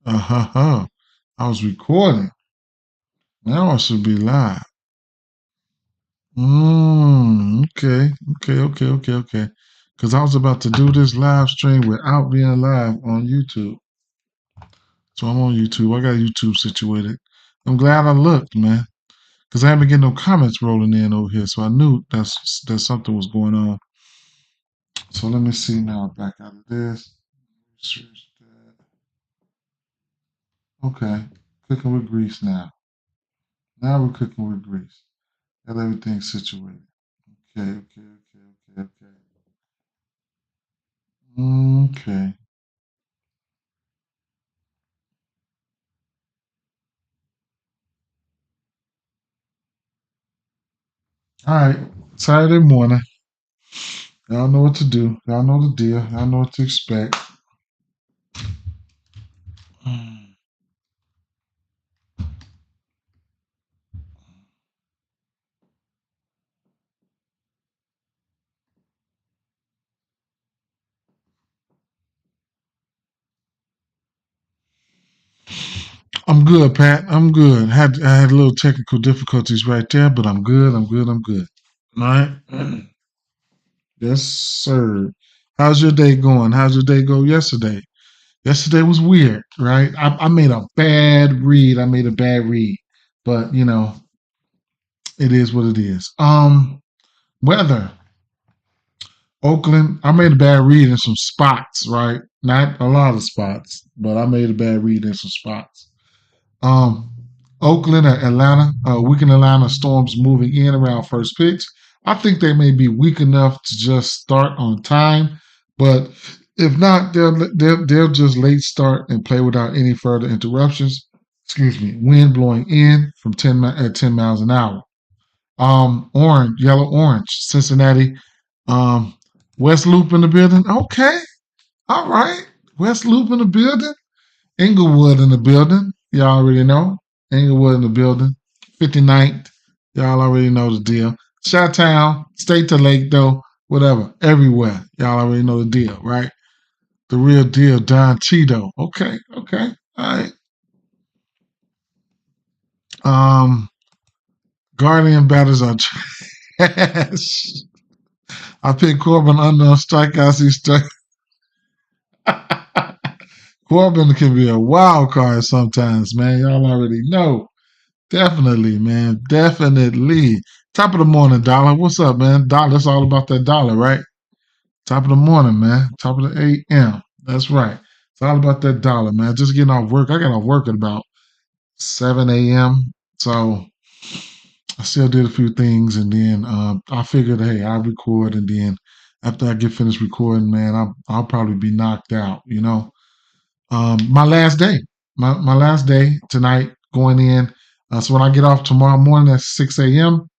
Uh-huh. I was recording. Now I should be live. Okay. Because I was about to do this live stream without being live on YouTube. So I'm on YouTube. I got YouTube situated. I'm glad I looked, man. Because I haven't getting no comments rolling in over here. So I knew that something was going on. So let me see now. Back out of this. Okay. Cooking with grease now. Now we're cooking with grease. Got everything situated. Okay. Okay. All right. Saturday morning. Y'all know what to do. Y'all know the deal. Y'all know what to expect. I'm good, Pat. I'm good. I had a little technical difficulties right there, but I'm good. All right. Yes, sir. How's your day going? How's your day go yesterday? Yesterday was weird, right? I made a bad read. But it is what it is. Weather. Oakland, I made a bad read in some spots, right? Not a lot of spots, but I made a bad read in some spots. Um, Oakland or Atlanta, weak in Atlanta storms moving in around first pitch. I think they may be weak enough to just start on time, but if not, they'll just late start and play without any further interruptions. Excuse me. Wind blowing in from 10 miles an hour. Orange, yellow, orange, Cincinnati. Um, West Loop in the building. Okay, all right. West Loop in the building. Inglewood in the building. Y'all already know. Inglewood in the building. 59th. Y'all already know the deal. Chi-Town, State to Lake though, whatever. Everywhere. Y'all already know the deal, right? The real deal, Don Cheeto. Okay. All right. Um, Guardian batters are trash. I picked Corbin under on strikeouts. He's struck. Corbin can be a wild card sometimes, man. Y'all already know. Definitely, man. Definitely. Top of the morning, Dollar. What's up, man? Dollar, it's all about that dollar, right? Top of the morning, man. Top of the AM. That's right. It's all about that dollar, man. Just getting off work. I got off work at about 7 a.m. So I still did a few things, and then I figured, hey, I'll record, and then after I get finished recording, man, I'll probably be knocked out, my last day, my last day tonight going in. So when I get off tomorrow morning at 6 a.m.,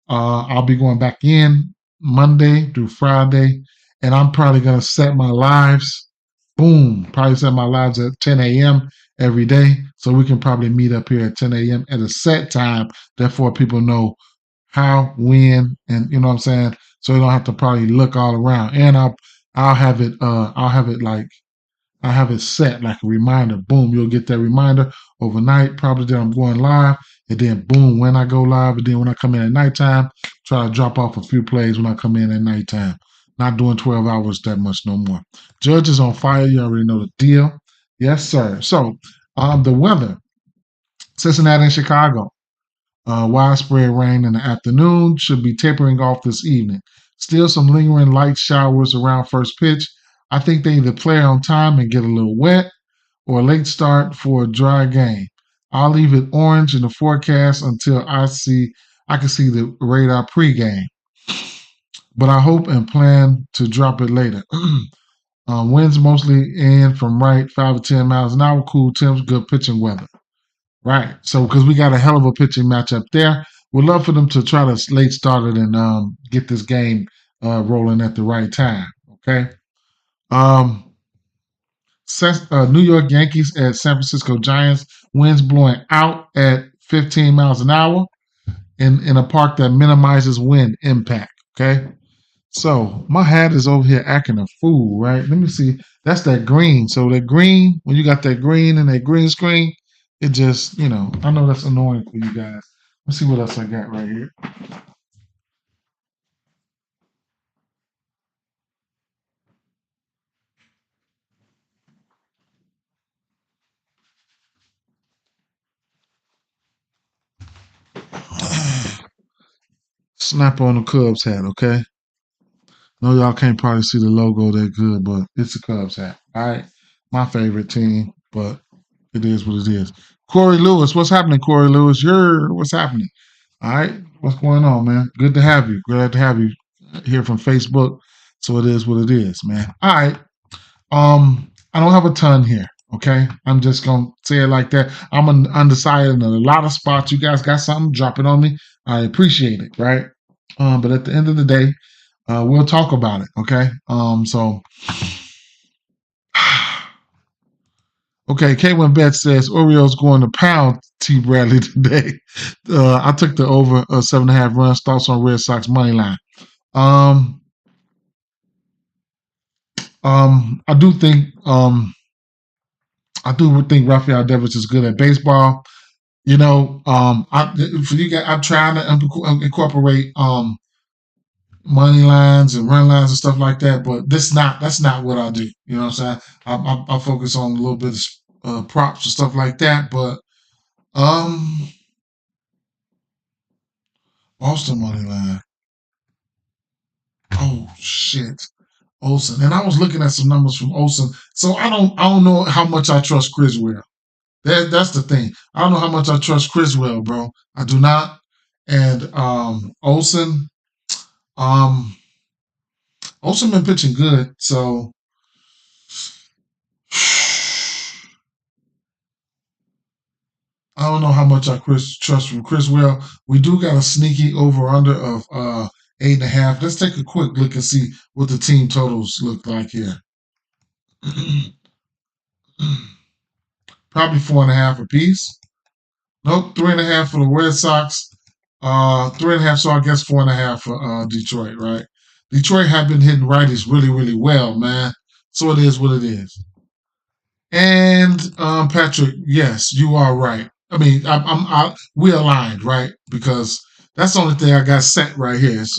I'll be going back in Monday through Friday, and I'm probably going to set my lives, boom, probably set my lives at 10 a.m. every day. So we can probably meet up here at 10 a.m. at a set time. Therefore, people know how, when, and you know what I'm saying? So you don't have to probably look all around. And I'll have it, I have it set like a reminder. Boom, you'll get that reminder overnight, probably that I'm going live. And then boom, when I go live, and then when I come in at nighttime, try to drop off a few plays when I come in at nighttime. Not doing 12 hours that much no more. Judge is on fire. You already know the deal. Yes, sir. So the weather, Cincinnati and Chicago. Widespread rain in the afternoon, should be tapering off this evening. Still some lingering light showers around first pitch. I think they either play on time and get a little wet, or a late start for a dry game. I'll leave it orange in the forecast until I can see the radar pregame. But I hope and plan to drop it later. Winds mostly in from right 5 to 10 miles an hour. Cool temps, good pitching weather. Right. So because we got a hell of a pitching matchup there, we'd love for them to try to late start it and get this game rolling at the right time. Okay. Um, New York Yankees at San Francisco Giants. Winds blowing out at 15 miles an hour in a park that minimizes wind impact. Okay. So my hat is over here acting a fool, right? Let me see. That's that green. So that green, when you got that green and that green screen, it just, I know that's annoying for you guys. Let's see what else I got right here. Snap on the Cubs hat, okay? No, y'all can't probably see the logo that good, but it's a Cubs hat. All right. My favorite team, but it is what it is. Corey Lewis, what's happening, Corey Lewis? What's happening? All right. What's going on, man? Good to have you. Glad to have you here from Facebook. So it is what it is, man. All right. I don't have a ton here. Okay. I'm just gonna say it like that. I'm undecided in a lot of spots. You guys got something, drop it on me. I appreciate it, right? But at the end of the day, we'll talk about it. Okay. Okay. K1 Bet says Orioles going to pound T. Bradley today. I took the over 7.5 runs. Thoughts on Red Sox money line. Um, I do think Rafael Devers is good at baseball. For you guys, I'm trying to incorporate money lines and run lines and stuff like that, but that's not what I do. You know what I'm saying? I focus on a little bit of props and stuff like that, but um, Boston money line. Oh shit. Olsen. And I was looking at some numbers from Olsen. So I don't know how much I trust Criswell. That's the thing. I don't know how much I trust Criswell, bro. I do not. And um Olsen been pitching good, so I don't know how much I trust from Criswell. We do got a sneaky over under of 8.5. Let's take a quick look and see what the team totals look like here. Probably 4.5 apiece. Nope, 3.5 for the Red Sox. 3.5, so I guess 4.5 for Detroit, right? Detroit have been hitting righties really, really well, man. So it is what it is. And Patrick, yes, you are right. I mean, we aligned, right? Because that's the only thing I got set right here. Is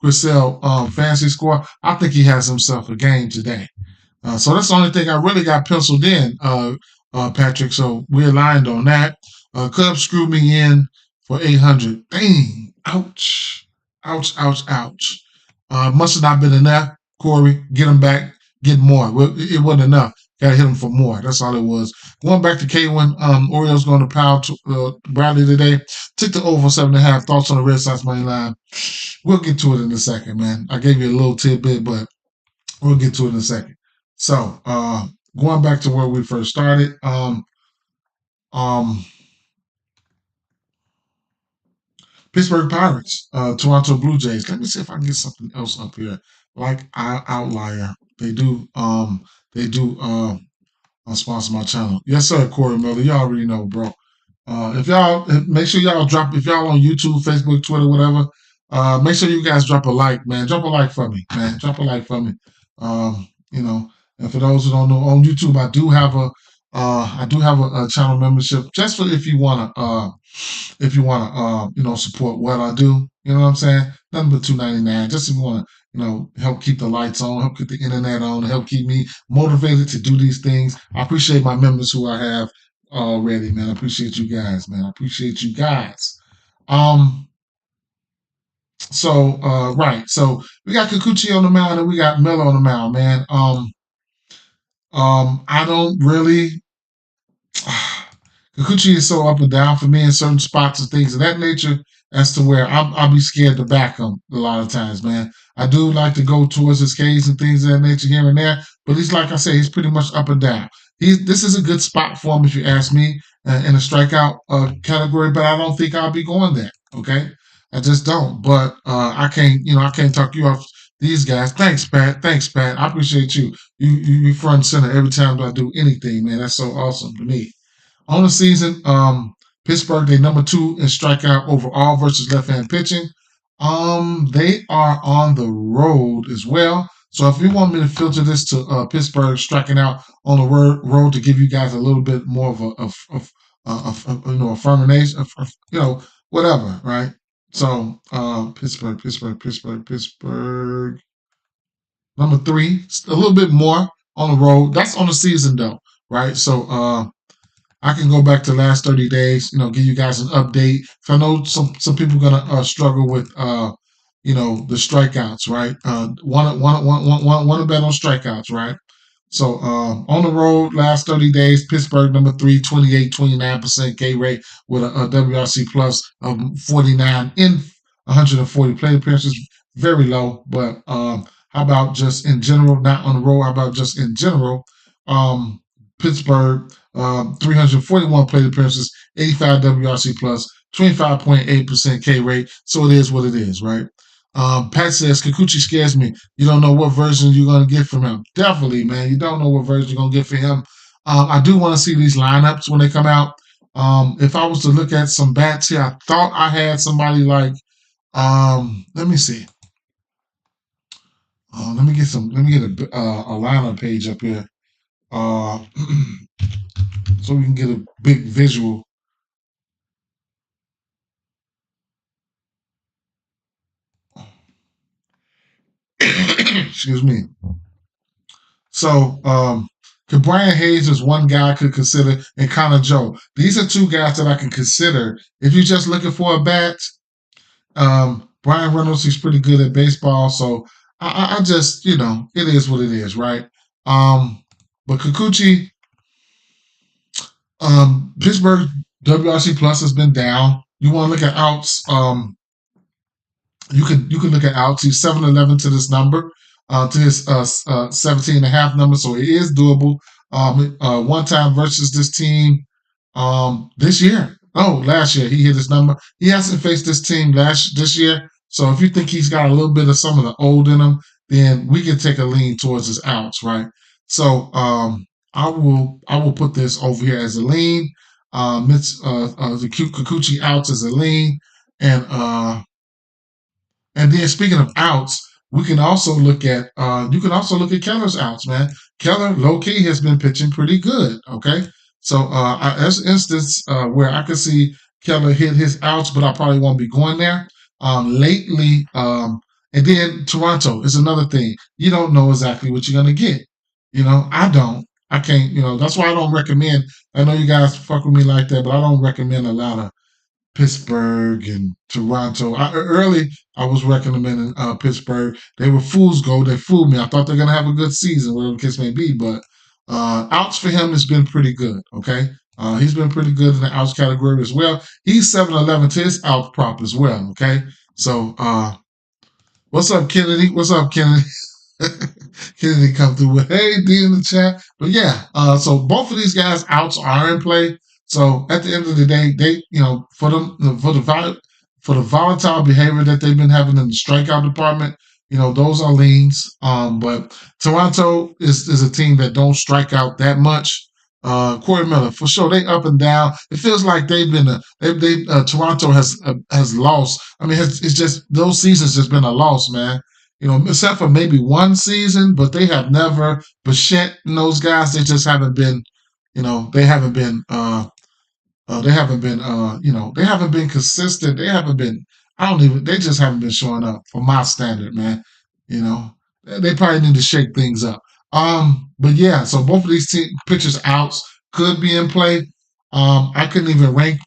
Chriselle fantasy score. I think he has himself a game today. So that's the only thing I really got penciled in, Patrick. So we aligned on that. Cubs screwed me in for 800. Dang. Ouch. Ouch, ouch, ouch. Must have not been enough. Corey, get him back. Get more. Well, it wasn't enough. Got to hit him for more. That's all it was. Going back to K1, Orioles going to pound Bradley today. Took the over 7.5. Thoughts on the Red Sox money line. We'll get to it in a second, man. I gave you a little tidbit, but we'll get to it in a second. So, going back to where we first started, Pittsburgh Pirates, Toronto Blue Jays. Let me see if I can get something else up here. Like Outlier, they do sponsor my channel. Yes, sir, Corey Miller. You already know, bro. If y'all make sure y'all drop, if y'all on YouTube, Facebook, Twitter, whatever, make sure you guys drop a like, man. Drop a like for me, man. Drop a like for me. And for those who don't know, on YouTube, I do have a channel membership just for if you wanna support what I do. You know what I'm saying? Nothing but $2.99. Just if you wanna help keep the lights on, help keep the internet on, help keep me motivated to do these things. I appreciate my members who I have already, man. I appreciate you guys, man. I appreciate you guys. Right. So we got Kikuchi on the mound and we got Miller on the mound, man. I don't really. Kikuchi is so up and down for me in certain spots and things of that nature, as to where I'll be scared to back him a lot of times, man. I do like to go towards his K's and things of that nature here and there, but he's like I say, he's pretty much up and down. This is a good spot for him if you ask me in a strikeout category, but I don't think I'll be going there. Okay, I just don't. But I can't talk you off these guys. Thanks, Pat. I appreciate you. You front and center every time I do anything, man. That's so awesome to me. On the season, Pittsburgh, they number 2 in strikeout overall versus left-hand pitching. They are on the road as well. So if you want me to filter this to Pittsburgh striking out on the road to give you guys a little bit more of affirmation, whatever, right? So Pittsburgh, number 3, a little bit more on the road. That's on the season though, right? So I can go back to last 30 days, give you guys an update. So I know some people are gonna struggle with the strikeouts, right? Want to bet on strikeouts, right? So on the road, last 30 days, Pittsburgh number 3, 29% K rate with a WRC plus of 49 in 140 plate appearances. Very low, but how about just in general, not on the road? How about just in general? Pittsburgh, 341 plate appearances, 85 WRC plus, 25.8% K rate. So it is what it is, right? Pat says Kikuchi scares me. You don't know what version you're going to get from him. Definitely, man. You don't know what version you're going to get from him. I do want to see these lineups when they come out. If I was to look at some bats here, I thought I had somebody like, let me see. Let me get a lineup page up here. So we can get a big visual. Excuse me. So, Brian Hayes is one guy I could consider, and Connor Joe. These are two guys that I can consider. If you're just looking for a bat, Brian Reynolds, he's pretty good at baseball. So I just, it is what it is, right? But Kikuchi, Pittsburgh WRC plus has been down. You want to look at outs? You can look at outs. He's 7-11 to this number, to his 17.5 number, so it is doable. One time versus this team this year. Oh, last year he hit his number. He hasn't faced this team this year. So if you think he's got a little bit of some of the old in him, then we can take a lean towards his outs, right? So I will put this over here as a lean. The Kikuchi outs as a lean, and then speaking of outs, we can also look at you can also look at Keller's outs, man. Keller low key has been pitching pretty good. Okay, so as an instance where I could see Keller hit his outs, but I probably won't be going there lately. And then Toronto is another thing. You don't know exactly what you're gonna get. I don't. I can't. That's why I don't recommend. I know you guys fuck with me like that, but I don't recommend a lot of Pittsburgh and Toronto. Early, I was recommending Pittsburgh. They were fool's gold. They fooled me. I thought they're going to have a good season, whatever the case may be. But outs for him has been pretty good, okay? He's been pretty good in the outs category as well. He's 7-11 to his out prop as well, okay? So, what's up, Kennedy? What's up, Kennedy? Kennedy come through with, hey, D in the chat. But yeah, so both of these guys' outs are in play. So at the end of the day, they, for the volatile behavior that they've been having in the strikeout department, those are leans. But Toronto is a team that don't strike out that much. Corey Miller, for sure, they up and down. It feels like they've been Toronto has lost. I mean, it's just those seasons has been a loss, man. Except for maybe one season, but they have never. Bichette and those guys, they just haven't been. They haven't been. They haven't been. They haven't been consistent. They haven't been. They just haven't been showing up for my standard, man. They probably need to shake things up. But yeah, so both of these pitchers outs could be in play. I couldn't even rank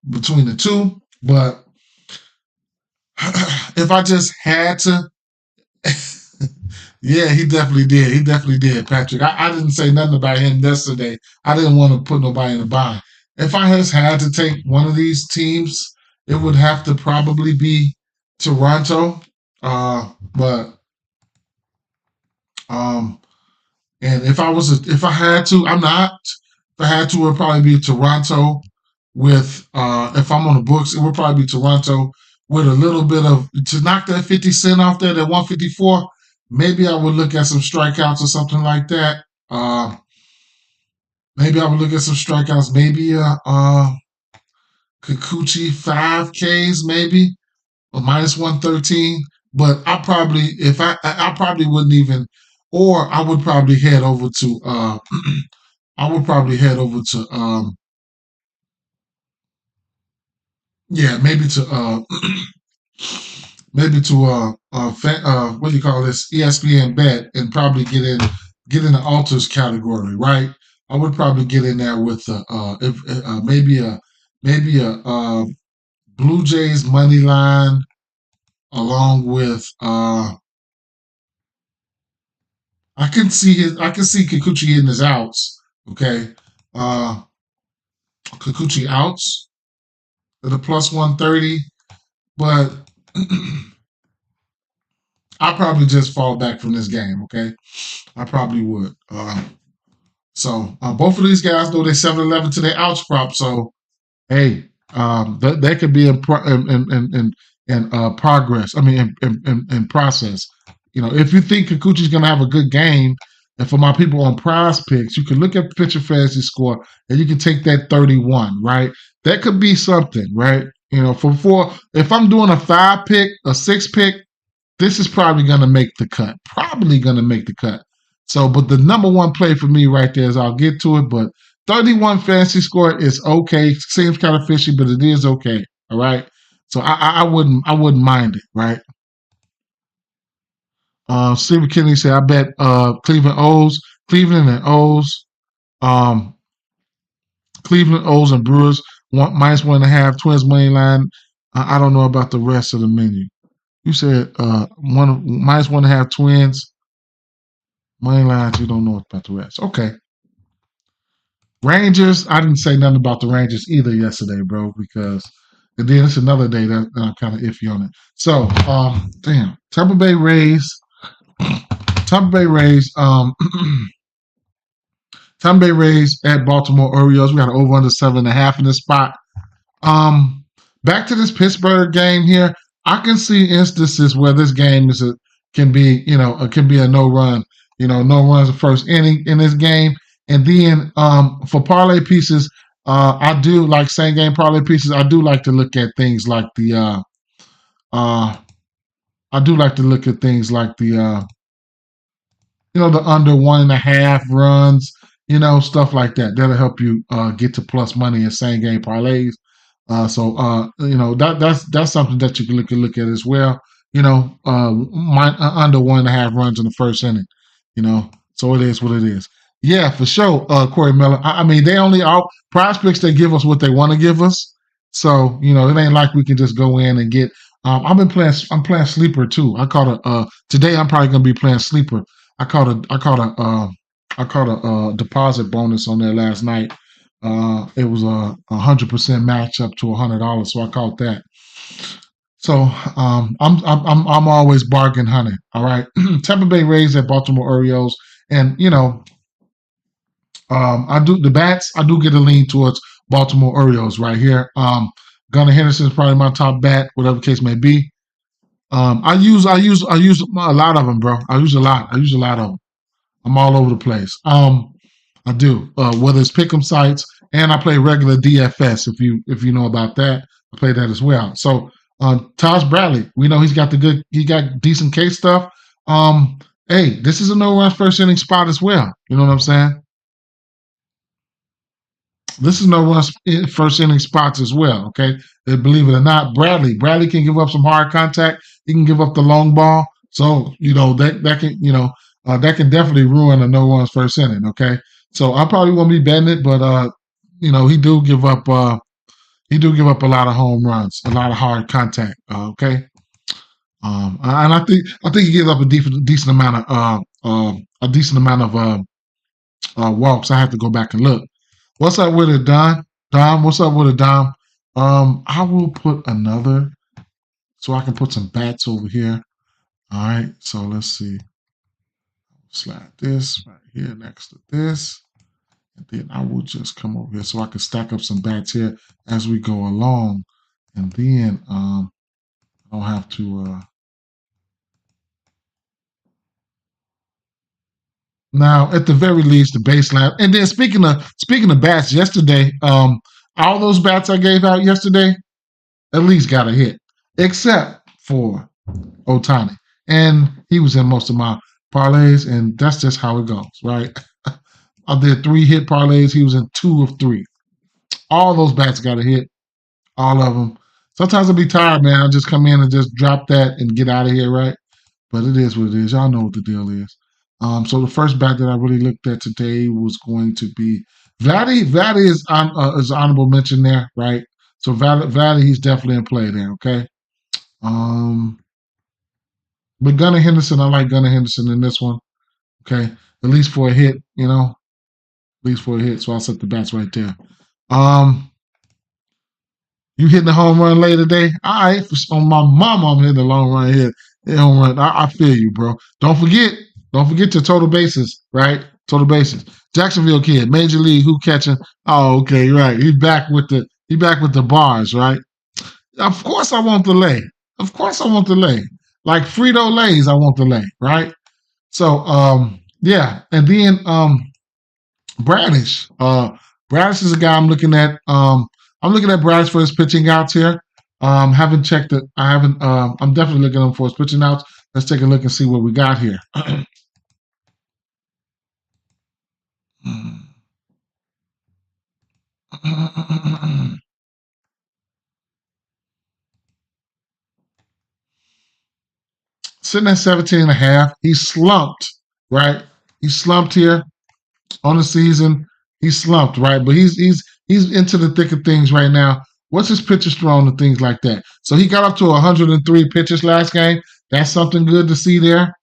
between the two, but if I just had to, yeah, he definitely did. He definitely did, Patrick. I didn't say nothing about him yesterday. I didn't want to put nobody in a bind. If I just had to take one of these teams, it would have to probably be Toronto. But and if I had to, I'm not. If I had to, it would probably be Toronto with if I'm on the books, it would probably be Toronto with a little bit of to knock that 50 cent off there, that 154. Maybe I would look at some strikeouts or something like that. Maybe I would look at some strikeouts. Maybe Kikuchi 5Ks, maybe. minus 113. But I probably, if I probably wouldn't even, or I would probably head over to, I would probably head over to, yeah, maybe to, maybe to, what do you call this, ESPN Bet, and probably get in the alters category, right? I would probably get in there with, if maybe a, Blue Jays money line along with, I can see Kikuchi hitting his outs. Okay. Uh Kikuchi outs at a plus 130, but I'll probably just fall back from this game, okay? I probably would. So both of these guys know they're 7-11 to their outs prop, so hey, that could be in progress. I mean, in process. You know, if you think Kikuchi's going to have a good game, and for my people on Prize Picks, you can look at Pitcher Fantasy Score and you can take that 31, right? That could be something, right? You know, if I'm doing a 5-pick, a 6-pick, this is probably going to make the cut. Probably going to make the cut. So, but the number one play for me right there is I'll get to it, but 31 fantasy score is okay. Seems kind of fishy, but it is okay. All right. So I wouldn't mind it, right? Stephen Kennedy said, I bet Cleveland and O's, um, Cleveland O's and Brewers minus 1.5, Twins money line. I don't know about the rest of the menu. You said minus 1.5 Twins money lines. You don't know about the rest. Okay. Rangers, I didn't say nothing about the Rangers either yesterday, bro, because and then it's another day that I'm kind of iffy on it. So, damn, Tampa Bay Rays, Tampa Bay Rays at Baltimore Orioles. We got an over under 7.5 in this spot. Back to this Pittsburgh game here. I can see instances where this game can be a no run. You know, no runs the first inning in this game. And then for parlay pieces, I do like same game parlay pieces. I do like to look at things like the the under 1.5 runs, stuff like that. That'll help you get to plus money in same game parlays. That's something that you can look at as well. Under 1.5 runs in the first inning. So it is what it is. Yeah, for sure, Corey Miller. I mean, they only Prize Picks. They give us what they want to give us. So it ain't like we can just go in and get. I'm playing sleeper too. I caught today. I'm probably gonna be playing sleeper. I caught a deposit bonus on there last night. It was a 100% match up to $100, so I caught that. So I'm always bargain hunting. All right, Tampa Bay Rays at Baltimore Orioles, and I do get a lean towards Baltimore Orioles right here. Gunnar Henderson is probably my top bat, whatever the case may be. I use a lot of them, bro. I use a lot of them. I'm all over the place. I do, whether it's pick'em sites and I play regular DFS. If you know about that, I play that as well. So Taj Bradley, we know he got decent case stuff. Hey, this is a no run first inning spot as well. You know what I'm saying? This is no run first inning spots as well. Okay, believe it or not, Bradley can give up some hard contact. He can give up the long ball. So that can definitely ruin a no runs first inning. Okay, so I probably won't be betting it, but he do give up a lot of home runs, a lot of hard contact. Okay, and I think he gives up a decent amount of walks. I have to go back and look. What's up with it, Don? Dom, what's up with it, Dom? I will put another, so I can put some bats over here. All right, so let's see. Slide this right here next to this. And then I will just come over here so I can stack up some bats here as we go along. And then I don't have to... Now, at the very least, the baseline. And then speaking of bats, yesterday, all those bats I gave out yesterday, at least got a hit. Except for Otani. And he was in most of my parlays, and that's just how it goes, right? I did 3 hit parlays. He was in 2 of 3. All those bats got a hit, all of them. Sometimes I'll be tired, man. I'll just come in and just drop that and get out of here, right? But it is what it is. Y'all know what the deal is. So the first bat that I really looked at today was going to be Vladdy. Vladdy is honorable mention there, right? So Vladdy, he's definitely in play there, okay? But Gunnar Henderson, I like Gunnar Henderson in this one, okay? At least for a hit, at least for a hit. So I'll set the bats right there. You hitting the home run late today? All right. On my mama, I'm hitting the long run here. Home run. I feel you, bro. Don't forget your total bases, right? Total bases. Jacksonville kid, Major League, who catching? Oh, okay, right. He's back with the bars, right? Of course I want the lay. Like Frito Lays, I want the lay, right? So yeah. And then Bradish. Bradish is a guy I'm looking at. I'm looking at Bradish for his pitching outs here. Haven't checked it. I'm definitely looking at him for his pitching outs. Let's take a look and see what we got here. Sitting at 17.5. He's slumped, right? He's slumped here on the season. He's slumped, right? But he's into the thick of things right now. What's his pitches thrown and things like that? So he got up to 103 pitches last game. That's something good to see there.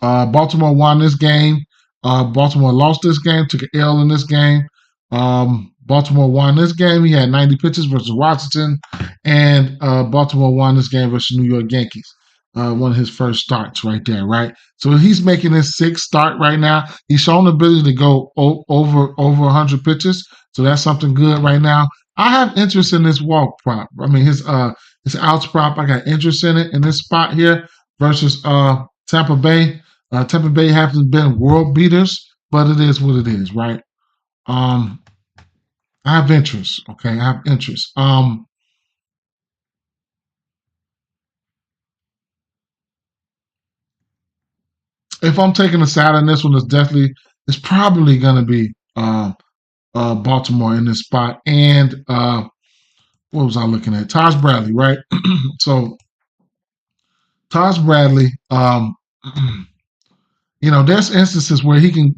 Baltimore won this game. Baltimore lost this game, took an L in this game. Baltimore won this game. He had 90 pitches versus Washington. And Baltimore won this game versus New York Yankees. One of his first starts right there, right? So he's making his 6th start right now. He's shown the ability to go over 100 pitches. So that's something good right now. I have interest in this walk prop. I mean, his outs prop, I got interest in it in this spot here versus Tampa Bay. Tampa Bay haven't been world beaters, but it is what it is, right? I have interest, okay? I have interest. If I'm taking a side on this one, it's probably going to be Baltimore in this spot. And what was I looking at? Taj Bradley, right? So Taj Bradley, there's instances where he can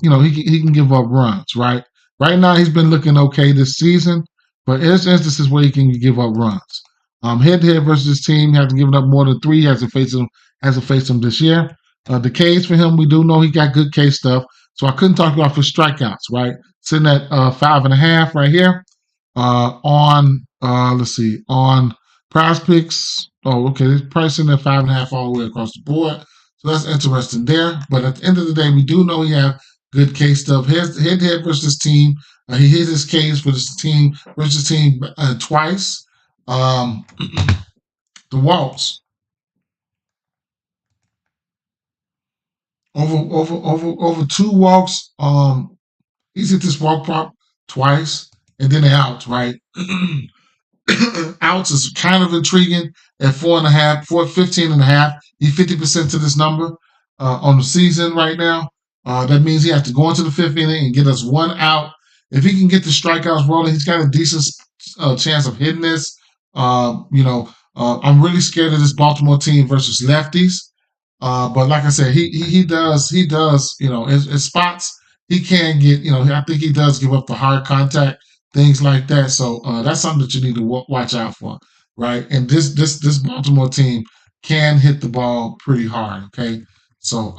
give up runs, right? Right now he's been looking okay this season, but there's instances where he can give up runs. Head-to-head versus his team, he hasn't given up more than 3. He hasn't faced them this year. The Ks for him, we do know he got good K stuff. So I couldn't talk about his strikeouts, right? Sitting at 5.5 right here. On Prize Picks. Oh, okay. This price in at 5.5 all the way across the board. So that's interesting there. But at the end of the day, we do know he have good K stuff. Head-to-head versus his team. He hit his Ks for his team twice. The walks. Over 2 walks. He's hit this walk prop twice, and then the outs, right? Outs is kind of intriguing at 4.5, 15.5. He's 50% to this number on the season right now. That means he has to go into the 5th inning and get us 1 out. If he can get the strikeouts rolling, he's got a decent chance of hitting this. I'm really scared of this Baltimore team versus lefties. But like I said, he does, in spots, he can get, I think he does give up the hard contact, things like that. So that's something that you need to watch out for, right? And this Baltimore team can hit the ball pretty hard, okay? So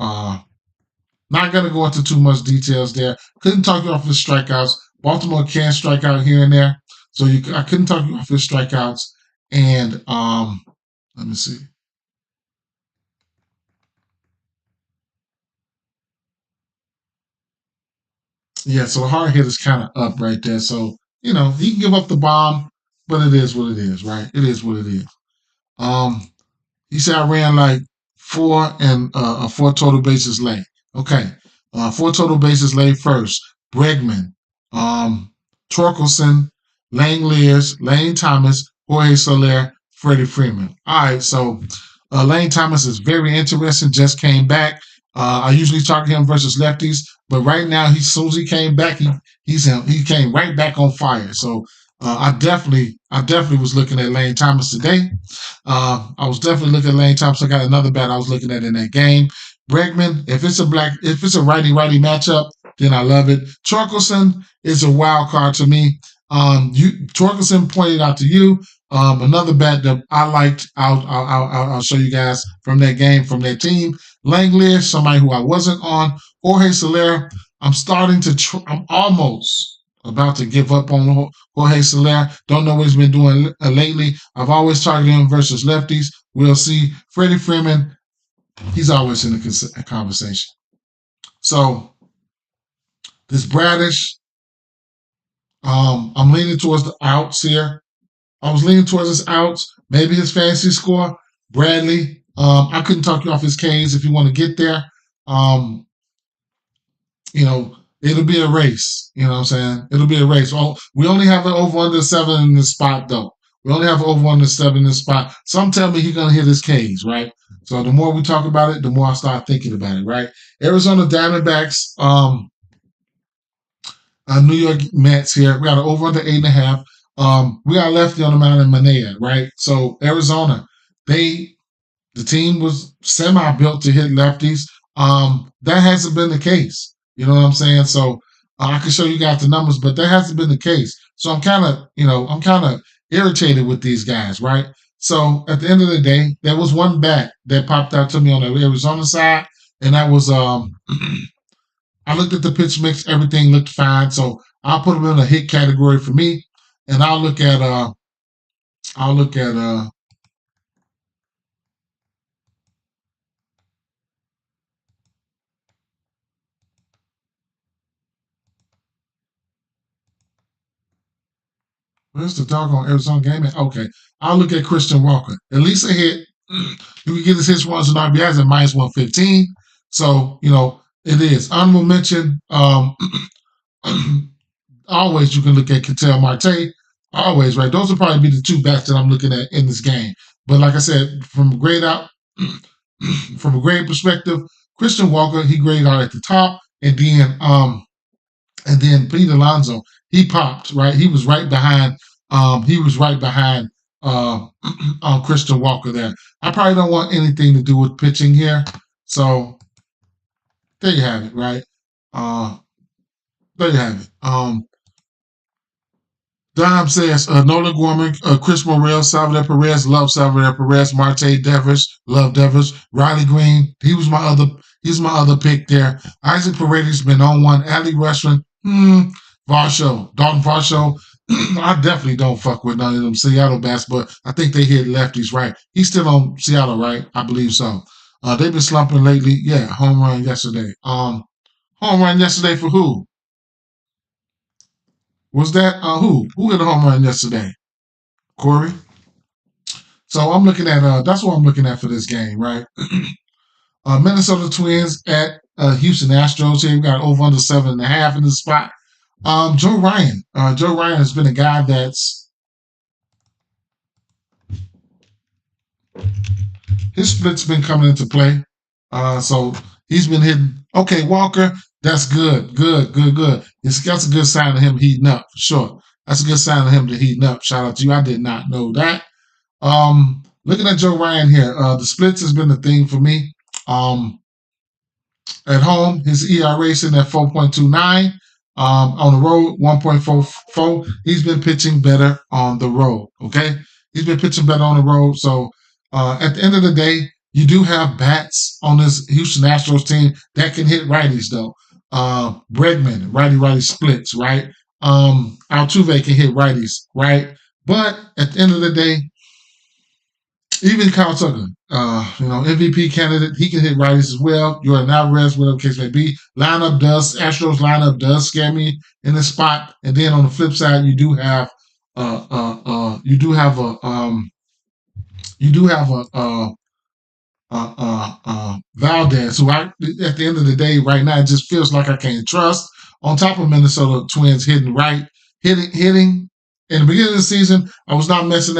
not going to go into too much details there. Couldn't talk you off his strikeouts. Baltimore can strike out here and there. So I couldn't talk you off his strikeouts. And let me see. Yeah, so the hard hit is kind of up right there. So, he can give up the bomb, but it is what it is, right? It is what it is. He said I ran like 4 and 4 total bases laid. Okay. 4 total bases laid first. Bregman, Torkelson, Lane Lears, Lane Thomas, Jorge Soler, Freddie Freeman. All right, so Lane Thomas is very interesting. Just came back. I usually target him versus lefties, but right now, as soon as he came back, he came right back on fire. So I definitely was looking at Lane Thomas today. I was definitely looking at Lane Thomas. I got another bat I was looking at in that game. Bregman, if it's a righty matchup, then I love it. Torkelson is a wild card to me. Torkelson pointed out to you another bat that I liked. I'll show you guys from that game, from that team. Langelier, somebody who I wasn't on. Jorge Soler, I'm almost about to give up on Jorge Soler. Don't know what he's been doing lately. I've always targeted him versus lefties. We'll see. Freddie Freeman, he's always in the conversation. So this Bradish, I'm leaning towards the outs here. I was leaning towards his outs. Maybe his fantasy score. Bradley, I couldn't talk you off his Ks if you want to get there. It'll be a race. You know what I'm saying? It'll be a race. Well, we only have an over under 7 in this spot, though. We only have over under 7 in this spot. Some tell me he's going to hit his Ks, right? So the more we talk about it, the more I start thinking about it, right? Arizona Diamondbacks, New York Mets here. We got an over under 8.5. We got a lefty on the mound in Manea, right? So Arizona, the team was semi-built to hit lefties. That hasn't been the case. You know what I'm saying? So I can show you guys the numbers, but that hasn't been the case. So I'm kind of irritated with these guys, right? So at the end of the day, there was one bat that popped out to me on the Arizona side, and that was I looked at the pitch mix, everything looked fine. So I'll put him in a hit category for me, and I'll look at where's the doggone Arizona game? Okay, I'll look at Christian Walker. At least a hit. You can get his hits, runs, and RBIs at minus 115. So it is honorable mention. Always you can look at Ketel Marte. Always, right? Those will probably be the two bats that I'm looking at in this game. But like I said, from a grade perspective, Christian Walker, he graded out at the top, and then Pete Alonso, he popped, right? He was right behind Christian Walker there. I probably don't want anything to do with pitching here. So there you have it, right? There you have it. Dom says, Nolan Gorman, Chris Morrell, Salvador Perez, love Salvador Perez, Marte Devers, love Devers, Riley Green, he's my other pick there. Isaac Paredes been on one, Ali Rushman, Dalton Varsho, I definitely don't fuck with none of them Seattle bats, but I think they hit lefties, right? He's still on Seattle, right? I believe so. They've been slumping lately. Yeah, home run yesterday. Home run yesterday for who? Was that who? Who hit a home run yesterday? Corey? So I'm looking at that's what I'm looking at for this game, right? Minnesota Twins at Houston Astros here. We got over under 7.5 in the spot. Joe Ryan. Joe Ryan has been a guy that's his split's been coming into play. So he's been hitting. Okay, Walker, that's good. That's a good sign of him heating up, for sure. That's a good sign of him to heating up. Shout out to you. I did not know that. Looking at Joe Ryan here, the splits has been the thing for me. At home, his ERA sitting at 4.29. On the road, 1.44. He's been pitching better on the road. Okay, he's been pitching better on the road. So at the end of the day, you do have bats on this Houston Astros team that can hit righties, though. Bregman, righty splits, right? Altuve can hit righties, right? But at the end of the day, even Kyle Tucker, MVP candidate, he can hit righties as well. Jordan Alvarez, whatever the case may be. Astros lineup does scare me in this spot. And then on the flip side, you do have Valdez, who at the end of the day, right now, it just feels like I can't trust. On top of Minnesota Twins hitting in the beginning of the season, I was not messing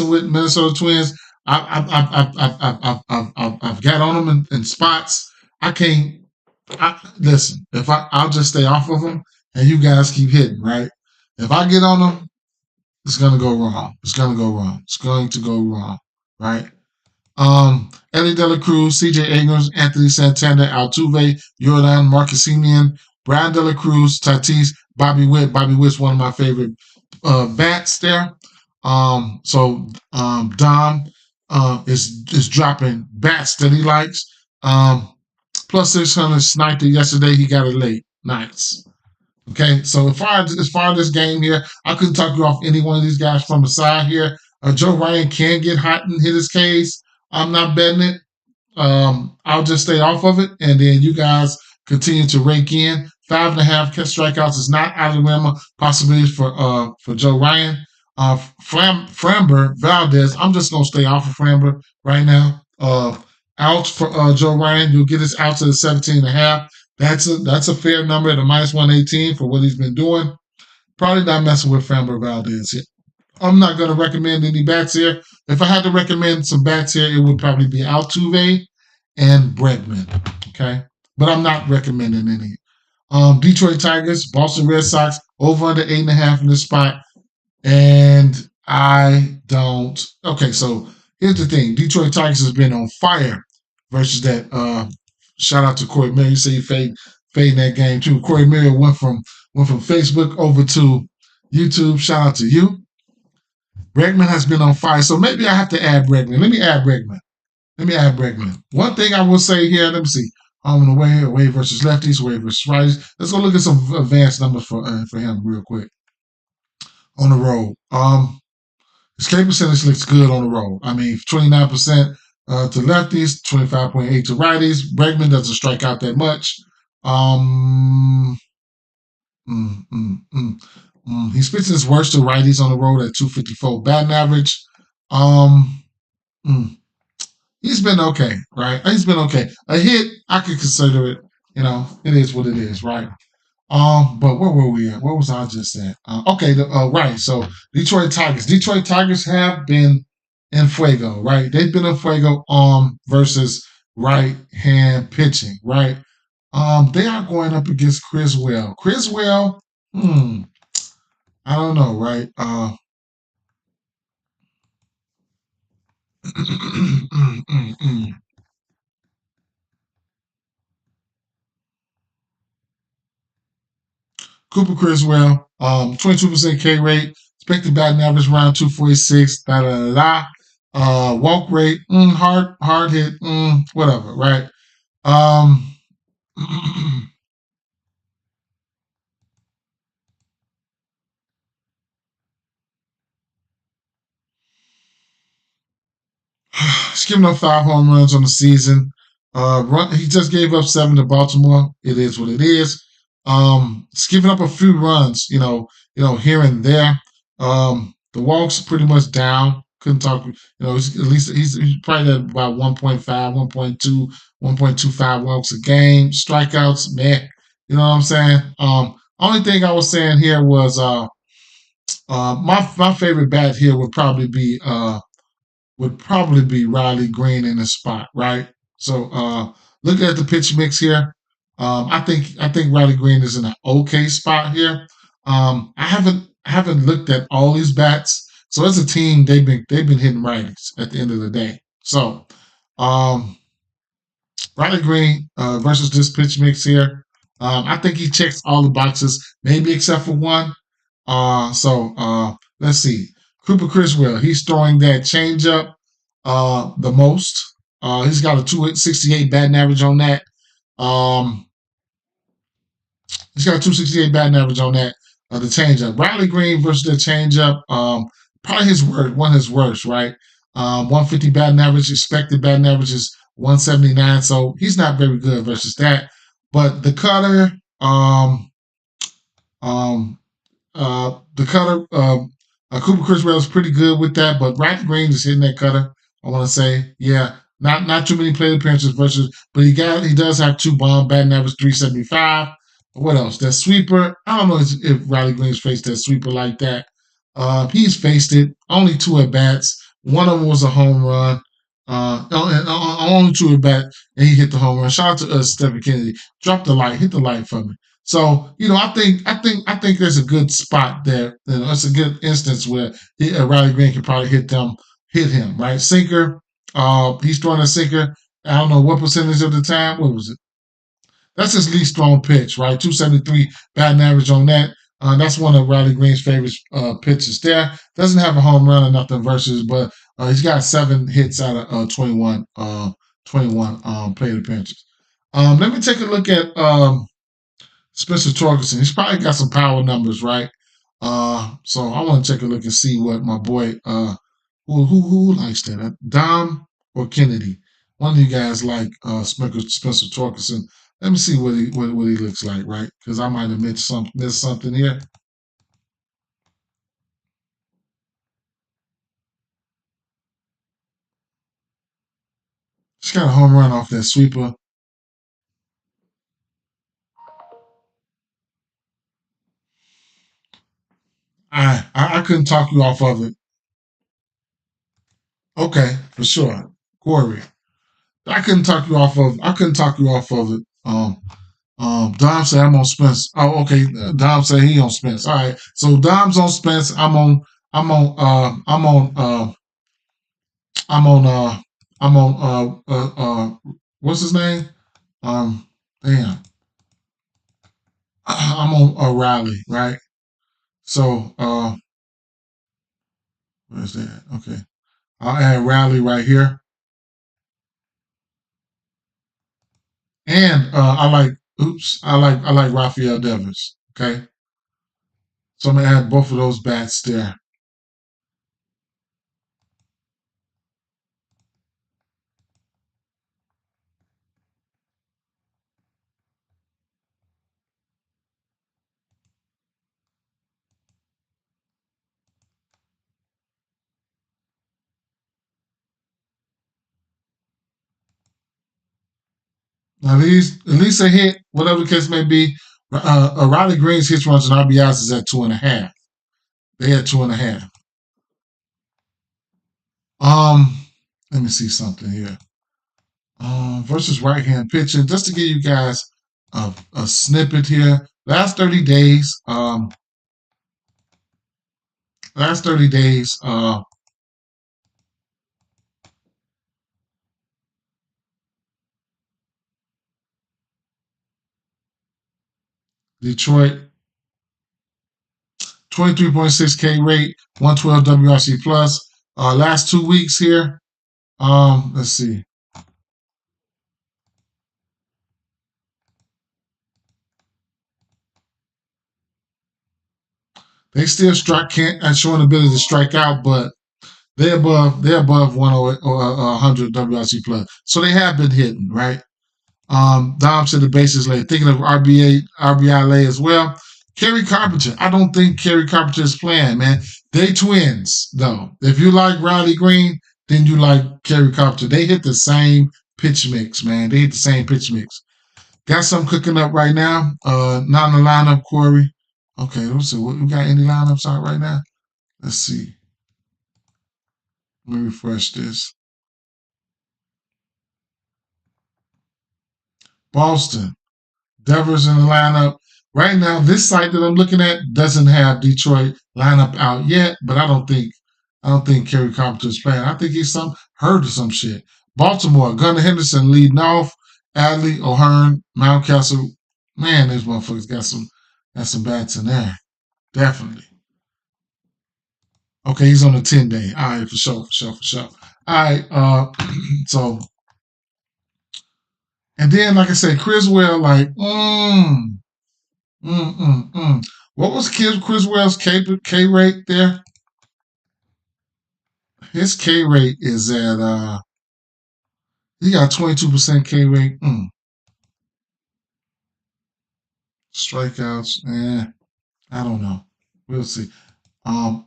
with Minnesota Twins. I've got on them in spots. I can't. Listen. I'll just stay off of them, and you guys keep hitting. Right. If I get on them, it's gonna go wrong. It's gonna go wrong. It's going to go wrong. Right. Ellie De La Cruz, C.J. Abrams, Anthony Santana, Altuve, Jordan, Marcus Semien, Brian De La Cruz, Tatis, Bobby Witt. Bobby Witt's one of my favorite bats there. Dom is dropping bats that he likes. Plus 600 sniped it yesterday. He got it late. Nice. Okay, so as far as this game here, I couldn't talk you off any one of these guys from the side here. Joe Ryan can get hot and hit his Ks. I'm not betting it. I'll just stay off of it, and then you guys continue to rake in. 5.5 strikeouts is not out of the realm of possibilities for Joe Ryan. Framber Valdez, I'm just gonna stay off of Framber right now. Out for Joe Ryan, you'll get his out to the 17.5. That's a fair number at a -118 for what he's been doing. Probably not messing with Framber Valdez here. I'm not going to recommend any bats here. If I had to recommend some bats here, it would probably be Altuve and Bregman. Okay, but I'm not recommending any. Detroit Tigers, Boston Red Sox, over under 8.5 in this spot, and I don't. Okay, so here's the thing: Detroit Tigers has been on fire versus that. Shout out to Corey Miller. You say you fading that game too. Corey Miller went from Facebook over to YouTube. Shout out to you. Bregman has been on fire, so maybe I have to add Bregman. Let me add Bregman. One thing I will say here, let me see. Home and away versus lefties, away versus righties. Let's go look at some advanced numbers for him real quick. On the road. His K percentage looks good on the road. I mean, 29% to lefties, 25.8 to righties. Bregman doesn't strike out that much. He's pitching his worst to righties on the road at 254 batting average. He's been okay, right? He's been okay. A hit, I could consider it. You know, it is what it is, right? But where were we at? Where was I just at? Right. So Detroit Tigers have been in fuego, right? They've been in fuego versus right-hand pitching, right? They are going up against Criswell. I don't know, right? Cooper Criswell, 22% K rate, expected batting average around 246, walk rate, hard hit, whatever, right? He's given up 5 home runs on the season. He just gave up 7 to Baltimore. It is what it is. He's given up a few runs, here and there. The walks pretty much down. Couldn't talk, he's probably at about 1.5, 1.2, 1.25 walks a game. Strikeouts, meh. You know what I'm saying? Only thing I was saying here was my favorite bat here would probably be Riley Green in the spot, right? So looking at the pitch mix here, I think Riley Green is in an okay spot here. I haven't looked at all these bats. So as a team, they've been hitting righties at the end of the day. So Riley Green versus this pitch mix here, I think he checks all the boxes, maybe except for one. Let's see. Cooper Criswell, he's throwing that changeup the most. He's got a 268 batting average on that. He's got a 268 batting average on that. The changeup. Riley Green versus the changeup. Probably one of his worst, right? 150 batting average. Expected batting average is 179. So he's not very good versus that. But the cutter, Cooper Criswell is pretty good with that, but Riley Green is hitting that cutter. I want to say, yeah, not too many plate appearances versus, but he does have 2 bomb batting average 375. What else? That sweeper. I don't know if Riley Green's faced that sweeper like that. He's faced it. Only 2 at bats. One of them was a home run. Only 2 at bat, and he hit the home run. Shout out to Stephen Kennedy. Drop the light, hit the light for me. So I think there's a good spot there. It's a good instance where Riley Green can probably hit him right. Sinker. He's throwing a sinker. I don't know what percentage of the time. What was it? That's his least thrown pitch, right? 273 batting average on that. That's one of Riley Green's favorite pitches there. Doesn't have a home run or nothing versus, but he's got 7 hits out of 21 plate appearances. Let me take a look at Spencer Torkelson. He's probably got some power numbers, right? So I want to take a look and see what my boy, who likes that? Dom or Kennedy? One of you guys like Spencer Torkelson. Let me see what he looks like, right? Because I might have missed something here. Just got a home run off that sweeper. I couldn't talk you off of it. Okay, for sure, Corey. I couldn't talk you off of it. Dom said I'm on Spence. Oh, okay. Dom said he on Spence. All right. So Dom's on Spence. I'm on what's his name? Um damn. I'm on Riley, right? So where's that? Okay. I'll add Riley right here. And I like Rafael Devers. Okay. So I'm gonna add both of those bats there. Now these at least a hit, whatever the case may be. Riley Green's hits, runs, and RBIs is at 2.5. They had 2.5. Um, Let me see something here. Versus right hand pitching, just to give you guys a snippet here. Last 30 days, Detroit 23.6 K rate, 112 WRC plus. Last 2 weeks here. Let's see. They still showing ability to strike out, but they're above 100 WRC plus. So they have been hitting, right? Dom said the bases lay. Thinking of RBI lay as well. Kerry Carpenter. I don't think Kerry Carpenter is playing, man. They twins, though. If you like Riley Green, then you like Kerry Carpenter. They hit the same pitch mix, man. They hit the same pitch mix. Got some cooking up right now. Not in the lineup, Corey. Okay, let's see. We got any lineups out right now? Let's see. Let me refresh this. Boston. Devers in the lineup. Right now, this site that I'm looking at doesn't have Detroit lineup out yet, but I don't think Kerry Carpenter is playing. I think he's hurt or some shit. Baltimore, Gunnar Henderson leading off. Adley, O'Hearn, Mountcastle. Man, these motherfuckers got some bats in there. Definitely. Okay, he's on a 10-day. All right, for sure. All right, so and then like I said, Criswell, like, what was Criswell's K rate there? His K rate is at he got 22% K rate. Strikeouts, I don't know. We'll see. Um,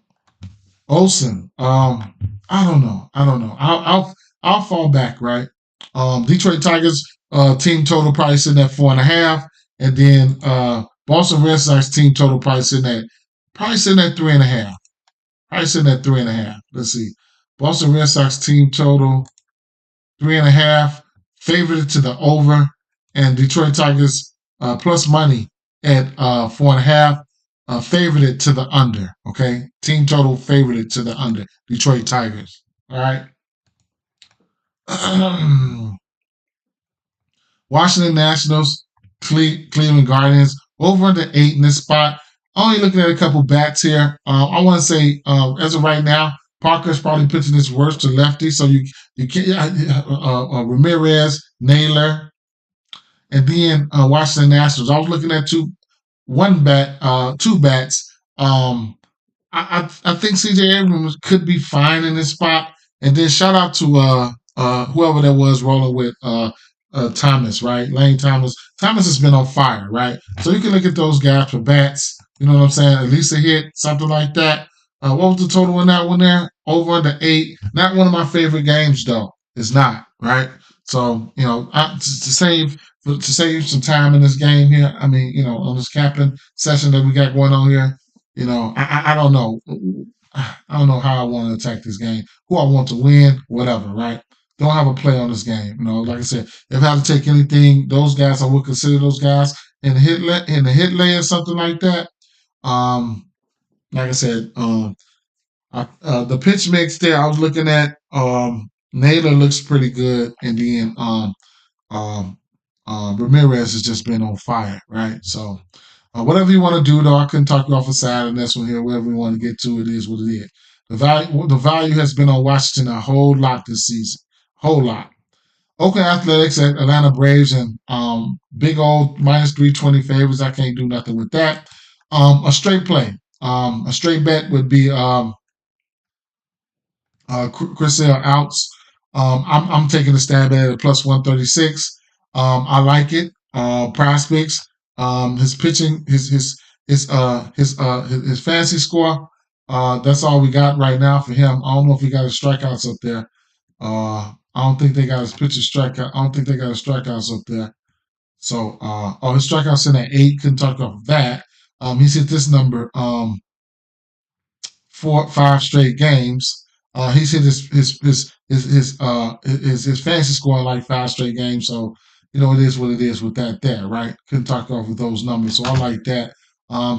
Olsen, I don't know. I'll fall back, right? Detroit Tigers team total probably sitting at 4.5, and then Boston Red Sox team total probably sitting at 3.5. Probably sitting at 3.5. Let's see. Boston Red Sox team total 3.5. Favorite to the over, and Detroit Tigers plus money at 4.5. Favorite to the under. Okay, team total favorite to the under. Detroit Tigers. All right. Washington Nationals, Cleveland Guardians, over under 8 in this spot. Only looking at a couple bats here. I want to say, as of right now, Parker's probably pitching his worst to lefty. So you can't Ramirez, Naylor, and then Washington Nationals. I was looking at two bats. I think CJ Abrams could be fine in this spot. And then shout out to whoever that was rolling with Thomas, right? Lane Thomas. Thomas has been on fire, right? So you can look at those guys for bats. You know what I'm saying? At least a hit, something like that. What was the total in that one there? Over under 8. Not one of my favorite games though. It's not, right? So to save some time in this game here. I mean, on this capping session that we got going on here. I don't know. I don't know how I want to attack this game. Who I want to win, whatever, right? Don't have a play on this game. Like I said, if I have to take anything, those guys I would consider those guys in the hit layer, something like that. Like I said, the pitch mix there I was looking at. Naylor looks pretty good, and then Ramirez has just been on fire, right? So. Whatever you want to do, though, I couldn't talk you off the side on this one here. Whatever you want to get to, it is what it is. The value has been on Washington a whole lot this season, whole lot. Oakland Athletics at Atlanta Braves and big old minus 320 favorites. I can't do nothing with that. A straight play, a straight bet would be Chris Sale outs. I'm taking a stab at it at plus 136. I like it. Prospects. His pitching, his fantasy score. That's all we got right now for him. I don't know if he got his strikeouts up there. I don't think they got his pitcher strikeout. I don't think they got his strikeouts up there. So, his strikeouts in at 8. Couldn't talk off of that. He's hit this number 5 straight games. He's hit his fantasy score in like 5 straight games. So. It is what it is with that there, right? Couldn't talk off of those numbers, so I like that. I'm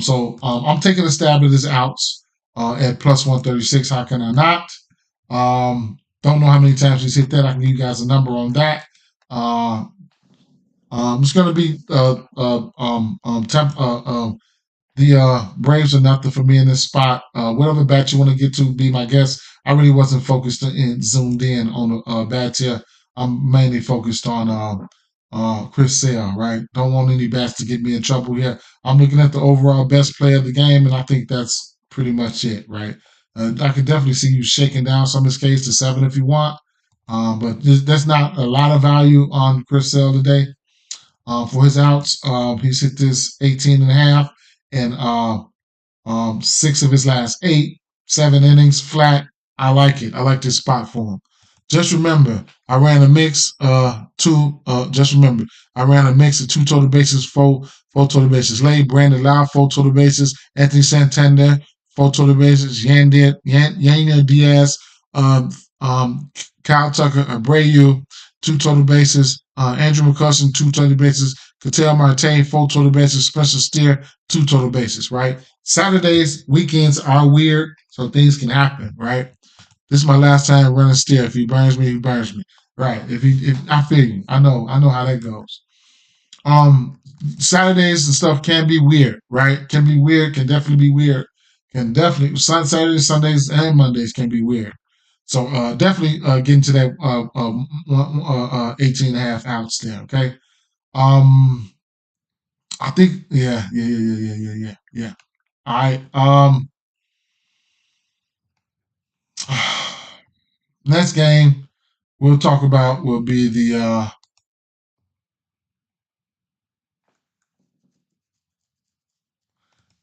taking a stab at his outs at plus 136. How can I not? Don't know how many times he's hit that. I can give you guys a number on that. It's going to be the Braves are nothing for me in this spot. Whatever bat you want to get to, be my guest. I really wasn't focused and zoomed in on the bats here. I'm mainly focused on Chris Sale, right? Don't want any bats to get me in trouble here. I'm looking at the overall best player of the game, and I think that's pretty much it, right? I could definitely see you shaking down some of his case to 7 if you want, but that's not a lot of value on Chris Sale today. For his outs, he's hit this 18.5 and 6 of his last 8, 7 innings flat. I like it. I like this spot for him. Just remember, I ran a mix of 2 total bases, 4 total bases. Laid, Brandon Lau, 4 total bases. Anthony Santander, 4 total bases. Yana Diaz, Kyle Tucker, Abreu, 2 total bases. Andrew McCutcheon, 2 total bases. Ketel Marte, 4 total bases. Spencer Steer, 2 total bases, right? Saturdays, weekends are weird, so things can happen, right? This is my last time running Steer. If he burns me, he burns me. Right. If I feel you. I know how that goes. Saturdays and stuff can be weird, right? Can be weird, can definitely be weird. Saturdays, Sundays, and Mondays can be weird. So definitely get into that 18.5 outs there, okay? I think yeah. All right. Next game we'll talk about will be the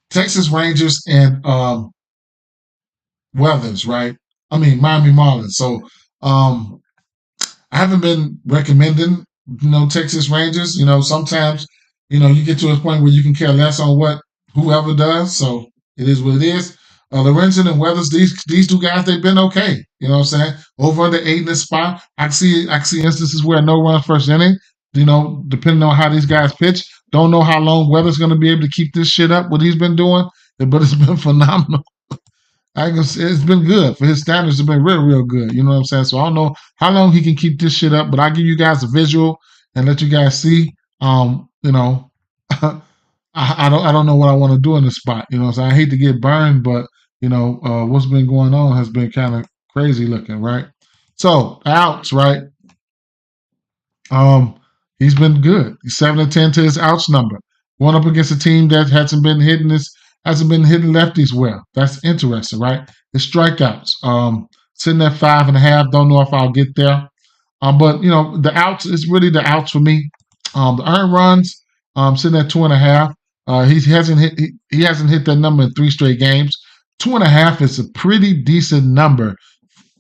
Texas Rangers and Weathers, right? I mean Miami Marlins. So I haven't been recommending, Texas Rangers. Sometimes, you get to a point where you can care less on what whoever does. So it is what it is. Lorenzen and Weathers, these two guys, they've been okay. You know what I'm saying? Over under 8 in this spot. I can see instances where no runs first inning. Depending on how these guys pitch. Don't know how long Weather's going to be able to keep this shit up. What he's been doing, but it's been phenomenal. I can say it's been good for his standards. It's been real, real good. You know what I'm saying? So I don't know how long he can keep this shit up, but I'll give you guys a visual and let you guys see. I don't know what I want to do in this spot. You know what I'm saying? I hate to get burned, but what's been going on has been kind of crazy looking, right? So outs, right? He's been good. He's 7-10 to his outs number. Going up against a team that hasn't been hitting lefties well. That's interesting, right? His strikeouts. Sitting at 5.5. Don't know if I'll get there. But the outs is really the outs for me. The earned runs, sitting at 2.5. He hasn't hit that number in 3 straight games. 2.5 is a pretty decent number.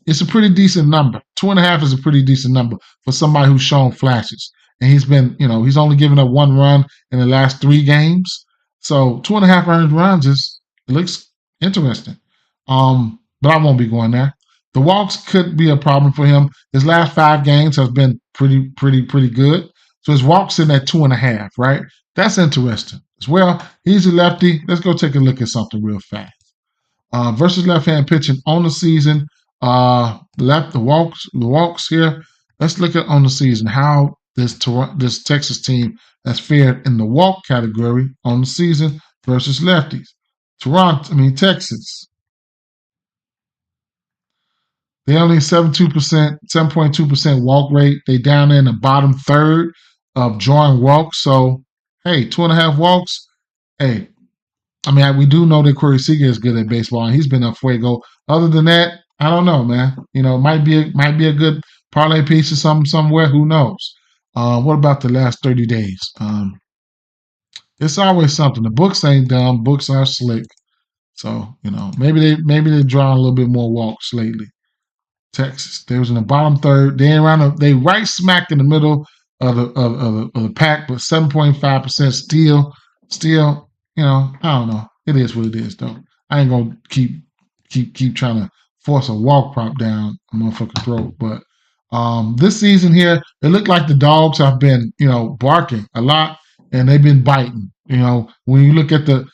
It's a pretty decent number. 2.5 is a pretty decent number for somebody who's shown flashes. And he's been, he's only given up 1 run in the last 3 games. So 2.5 earned runs it looks interesting. But I won't be going there. The walks could be a problem for him. His last 5 games has been pretty good. So his walks in at 2.5, right? That's interesting as well. He's a lefty. Let's go take a look at something real fast. Versus left-hand pitching on the season. The walks here. Let's look at on the season how this Texas team has fared in the walk category on the season versus lefties. Texas. They only 7.2% walk rate. They down there in the bottom third of drawing walks. So, hey, 2.5 walks. Hey, we do know that Corey Seager is good at baseball, and he's been a fuego. Other than that, I don't know, man. It might be a good parlay piece or something somewhere. Who knows? What about the last 30 days? It's always something. The books ain't dumb. Books are slick. So maybe they're drawing a little bit more walks lately. Texas, they was in the bottom third. They right smack in the middle of the pack, but 7.5% still. I don't know. It is what it is, though. I ain't gonna keep trying to force a walk prop down a motherfucker's throat. But this season here, it looked like the dogs have been, barking a lot, and they've been biting. When you look at the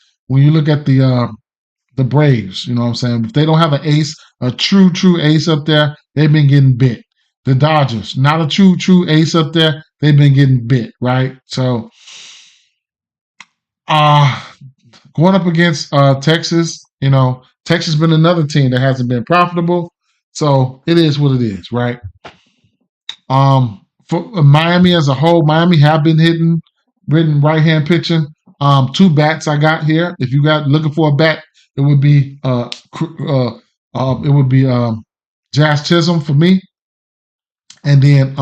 Braves, you know what I'm saying? If they don't have an ace, a true ace up there, they've been getting bit. The Dodgers, not a true ace up there, they've been getting bit, right? So, going up against Texas, Texas has been another team that hasn't been profitable. So it is what it is, right? For Miami as a whole, Miami have been hitting right-hand pitching. 2 bats I got here. If you got looking for a bat, it would be Jazz Chisholm for me, and then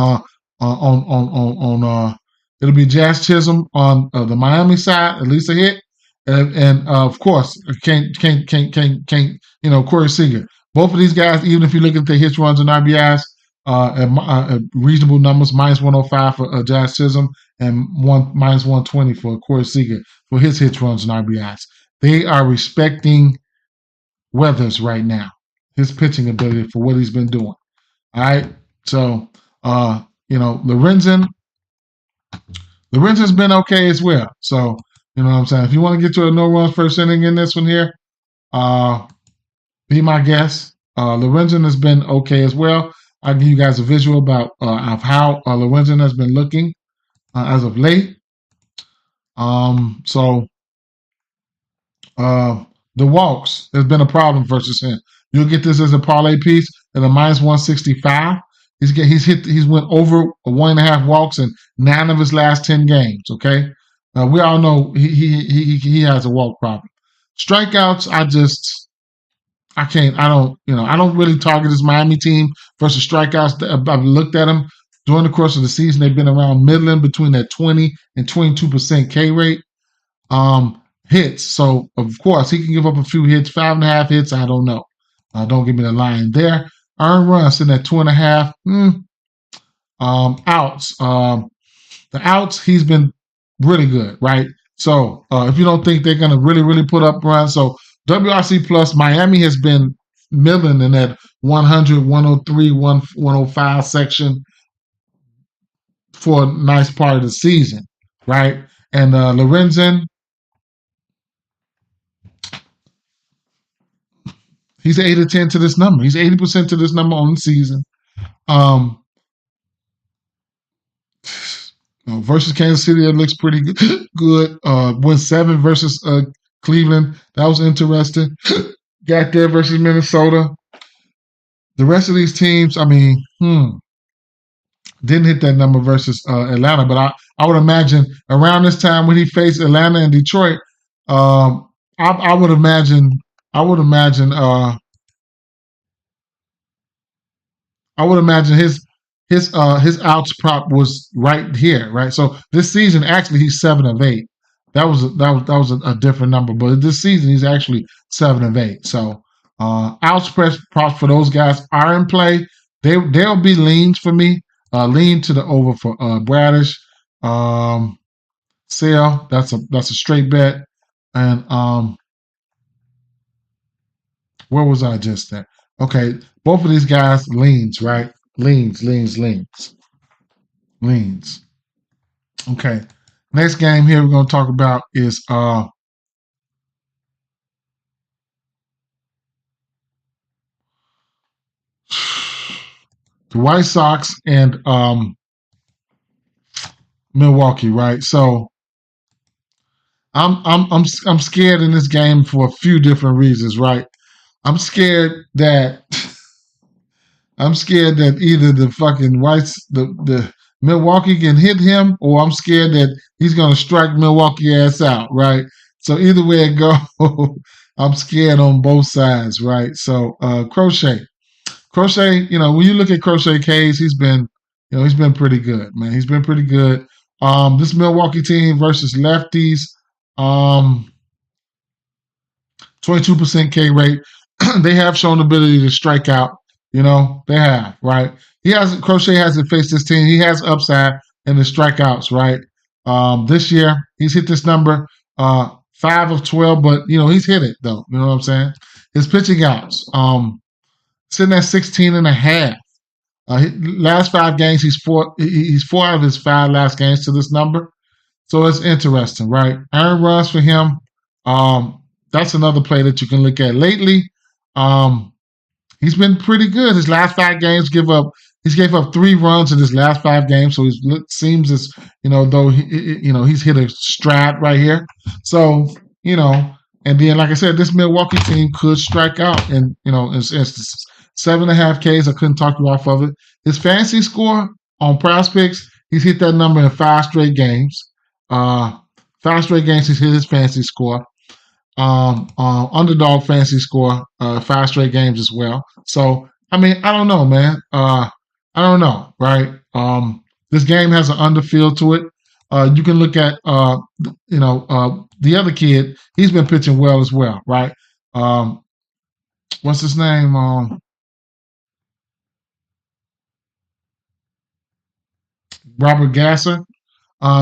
it'll be Jazz Chisholm on the Miami side, at least a hit, and of course can't Corey Seager. Both of these guys, even if you look at the hits, runs, and RBIs, at reasonable numbers, -105 for Jazz Chisholm and -120 for Corey Seager for his hits, runs, and RBIs. They are respecting Weathers right now, his pitching ability for what he's been doing. All right. So, Lorenzen's been okay as well. So, you know what I'm saying? If you want to get to a no runs first inning in this one here, be my guest. Lorenzen has been okay as well. I'll give you guys a visual about of how Lorenzen has been looking as of late. The walks has been a problem versus him. You'll get this as a parlay piece at a -165. He's went over 1.5 walks in 9 of his last 10 games. Okay, we all know he has a walk problem. Strikeouts, I don't really target this Miami team versus strikeouts. I've looked at them during the course of the season. They've been around middling between that 20 and 22% K rate. Hits. So, of course, he can give up a few hits, 5.5 hits. I don't know. Don't give me the line there. Earned runs sitting at 2.5. Outs. The outs, he's been really good, right? So, if you don't think they're going to really put up runs, so WRC plus, Miami has been milling in that 100, 103, 105 section for a nice part of the season, right? And Lorenzen, he's 8 or 10 to this number. He's 80% to this number on the season. Versus Kansas City, that looks pretty good. Went 7 versus Cleveland. That was interesting. Got there versus Minnesota. The rest of these teams, I mean, didn't hit that number versus Atlanta. But I would imagine around this time when he faced Atlanta and Detroit, I would imagine his outs prop was right here, right? So this season, actually, he's 7 of 8. That was a different number, but this season he's actually 7 of 8. So outs props for those guys are in play. They'll be leans for me. Lean to the over for Bradish. Sale, that's a straight bet. And where was I just at? Okay, both of these guys leans, right? Leans. Okay. Next game here we're going to talk about is the White Sox and Milwaukee, right? So I'm scared in this game for a few different reasons, right? I'm scared that either the fucking the Milwaukee can hit him, or I'm scared that he's gonna strike Milwaukee ass out, right? So either way it go, I'm scared on both sides, right? So Crochet, when you look at Crochet K's, he's been pretty good, man. He's been pretty good. This Milwaukee team versus lefties, 22% K rate. They have shown the ability to strike out. They have, right? Crochet hasn't faced this team. He has upside in the strikeouts, right? This year, he's hit this number 5 of 12, but, he's hit it, though. You know what I'm saying? His pitching outs, sitting at 16 and a half. Last 5 games, he's 4 out of his 5 last games to this number. So it's interesting, right? Earned runs for him. That's another play that you can look at. Lately, he's been pretty good. His last 5 games he's gave up 3 runs in his last 5 games. So it seems as though he's hit a stride right here. So and then like I said, this Milwaukee team could strike out, and it's 7.5 Ks. I couldn't talk you off of it. His fantasy score on Prospects, he's hit that number in 5 straight games. 5 straight games he's hit his fantasy score. Underdog fantasy score, 5 straight games as well. So, I mean, I don't know, man. I don't know, right? This game has an underfield to it. You can look at, the other kid. He's been pitching well as well, right? What's his name? Robert Gasser.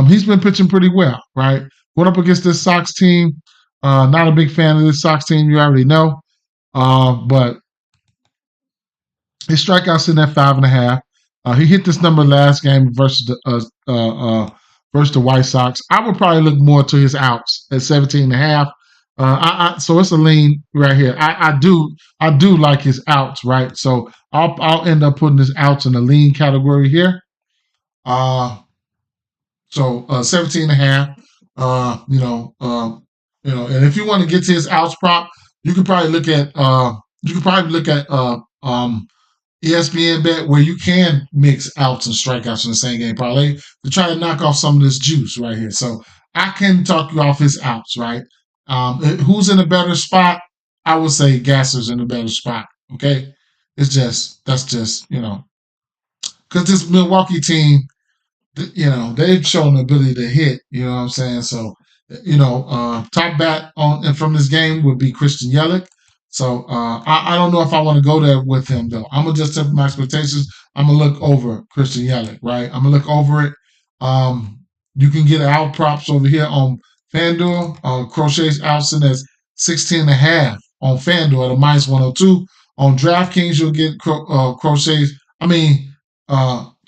He's been pitching pretty well, right? Going up against this Sox team. Not a big fan of this Sox team, you already know. But his strikeouts sitting at 5.5. He hit this number last game versus the White Sox. I would probably look more to his outs at 17.5. So it's a lean right here. I do like his outs, right? So I'll end up putting his outs in the lean category here. So 17.5. And if you want to get to his outs prop, you could probably look at ESPN bet, where you can mix outs and strikeouts in the same game parlay to try to knock off some of this juice right here. So I can talk you off his outs, right? Who's in a better spot? I would say Gasser's in a better spot. Okay, that's just because this Milwaukee team, they've shown the ability to hit. You know what I'm saying? So top bat from this game would be Christian Yelich. So I don't know if I want to go there with him, though. I'm going to just temper my expectations. I'm going to look over Christian Yelich, right? I'm going to look over it. You can get out props over here on FanDuel. Crochet's outs in as 16.5 on FanDuel at a minus 102. On DraftKings, you'll get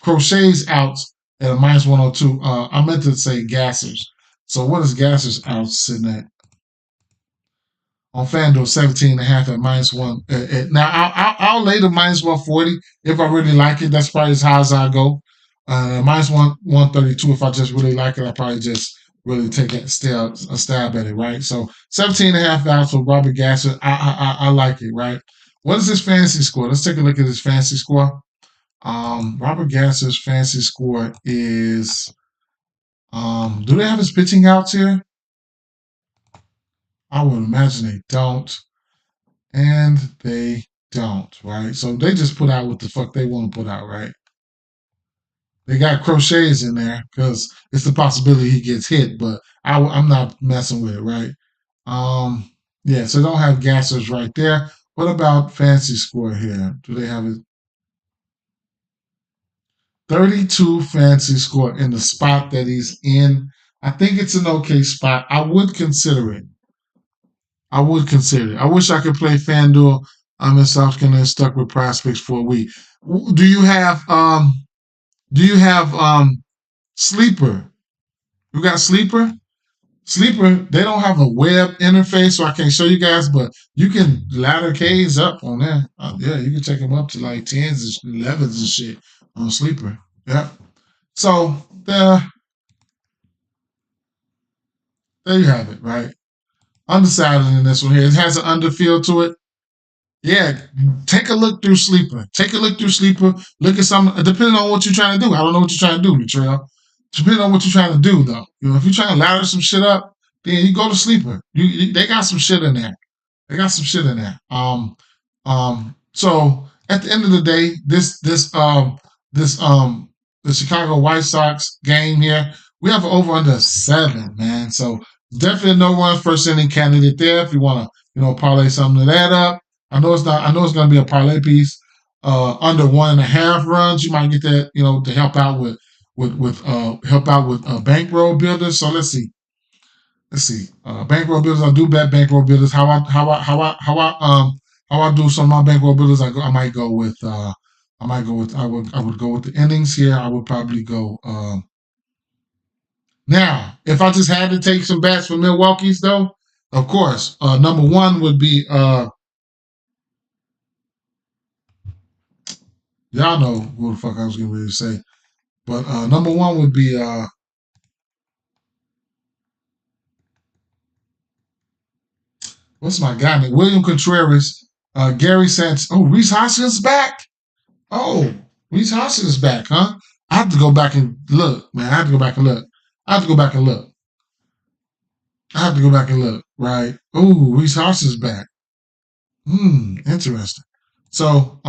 Crochet's outs at a minus 102. I meant to say Gassers. So what is Gassers outs sitting at? On FanDuel, 17.5 at minus one. Now, I'll lay the minus 140 if I really like it. That's probably as high as I go. Minus 132 if I just really like it. I'll probably just really take a stab at it, right? So 17.5 outs for Robert Gasser. I like it, right? What is his fantasy score? Let's take a look at his fantasy score. Robert Gasser's fantasy score is. Do they have his pitching outs here? I would imagine they don't. And they don't, right? So they just put out what the fuck they want to put out, right? They got Crochets in there because it's the possibility he gets hit, but I'm not messing with it, right? Yeah, so they don't have Gassers right there. What about fantasy score here? Do they have it? 32 fantasy score in the spot that he's in. I think it's an okay spot. I would consider it. I wish I could play FanDuel. I'm in South Carolina, stuck with prospects for a week. Do you have Sleeper? You got Sleeper? Sleeper, they don't have a web interface, so I can't show you guys, but you can ladder K's up on there. Yeah, you can take them up to like 10s and 11s and shit on Sleeper. Yeah. So there you have it, right? Undecided in this one here. It has an underfield to it. Yeah, take a look through Sleeper. Look at some, depending on what you're trying to do. I don't know what you're trying to do, Latrell. Depending on what you're trying to do, though. You know, if you're trying to ladder some shit up, then you go to Sleeper. They got some shit in there. So at the end of the day, the Chicago White Sox game here, we have over under 7, man. So definitely no run first inning candidate there. If you want to, parlay something to that up. I know it's going to be a parlay piece. Under 1.5 runs, you might get that, to help out with bankroll builders. So let's see. Bankroll builders. I do bet bankroll builders. How I do some of my bankroll builders. I would go with the innings here. I would probably go. Now, if I just had to take some bats for Milwaukee's though, of course, number one would be y'all know who the fuck I was getting ready to say. But number one would be what's my guy name? William Contreras, Gary Sanchez. Oh, Rhys Hoskins back. Oh, Rhys Hoskins is back, huh? I have to go back and look, man. I have to go back and look. Right. Oh, Rhys Hoskins is back. Interesting. So,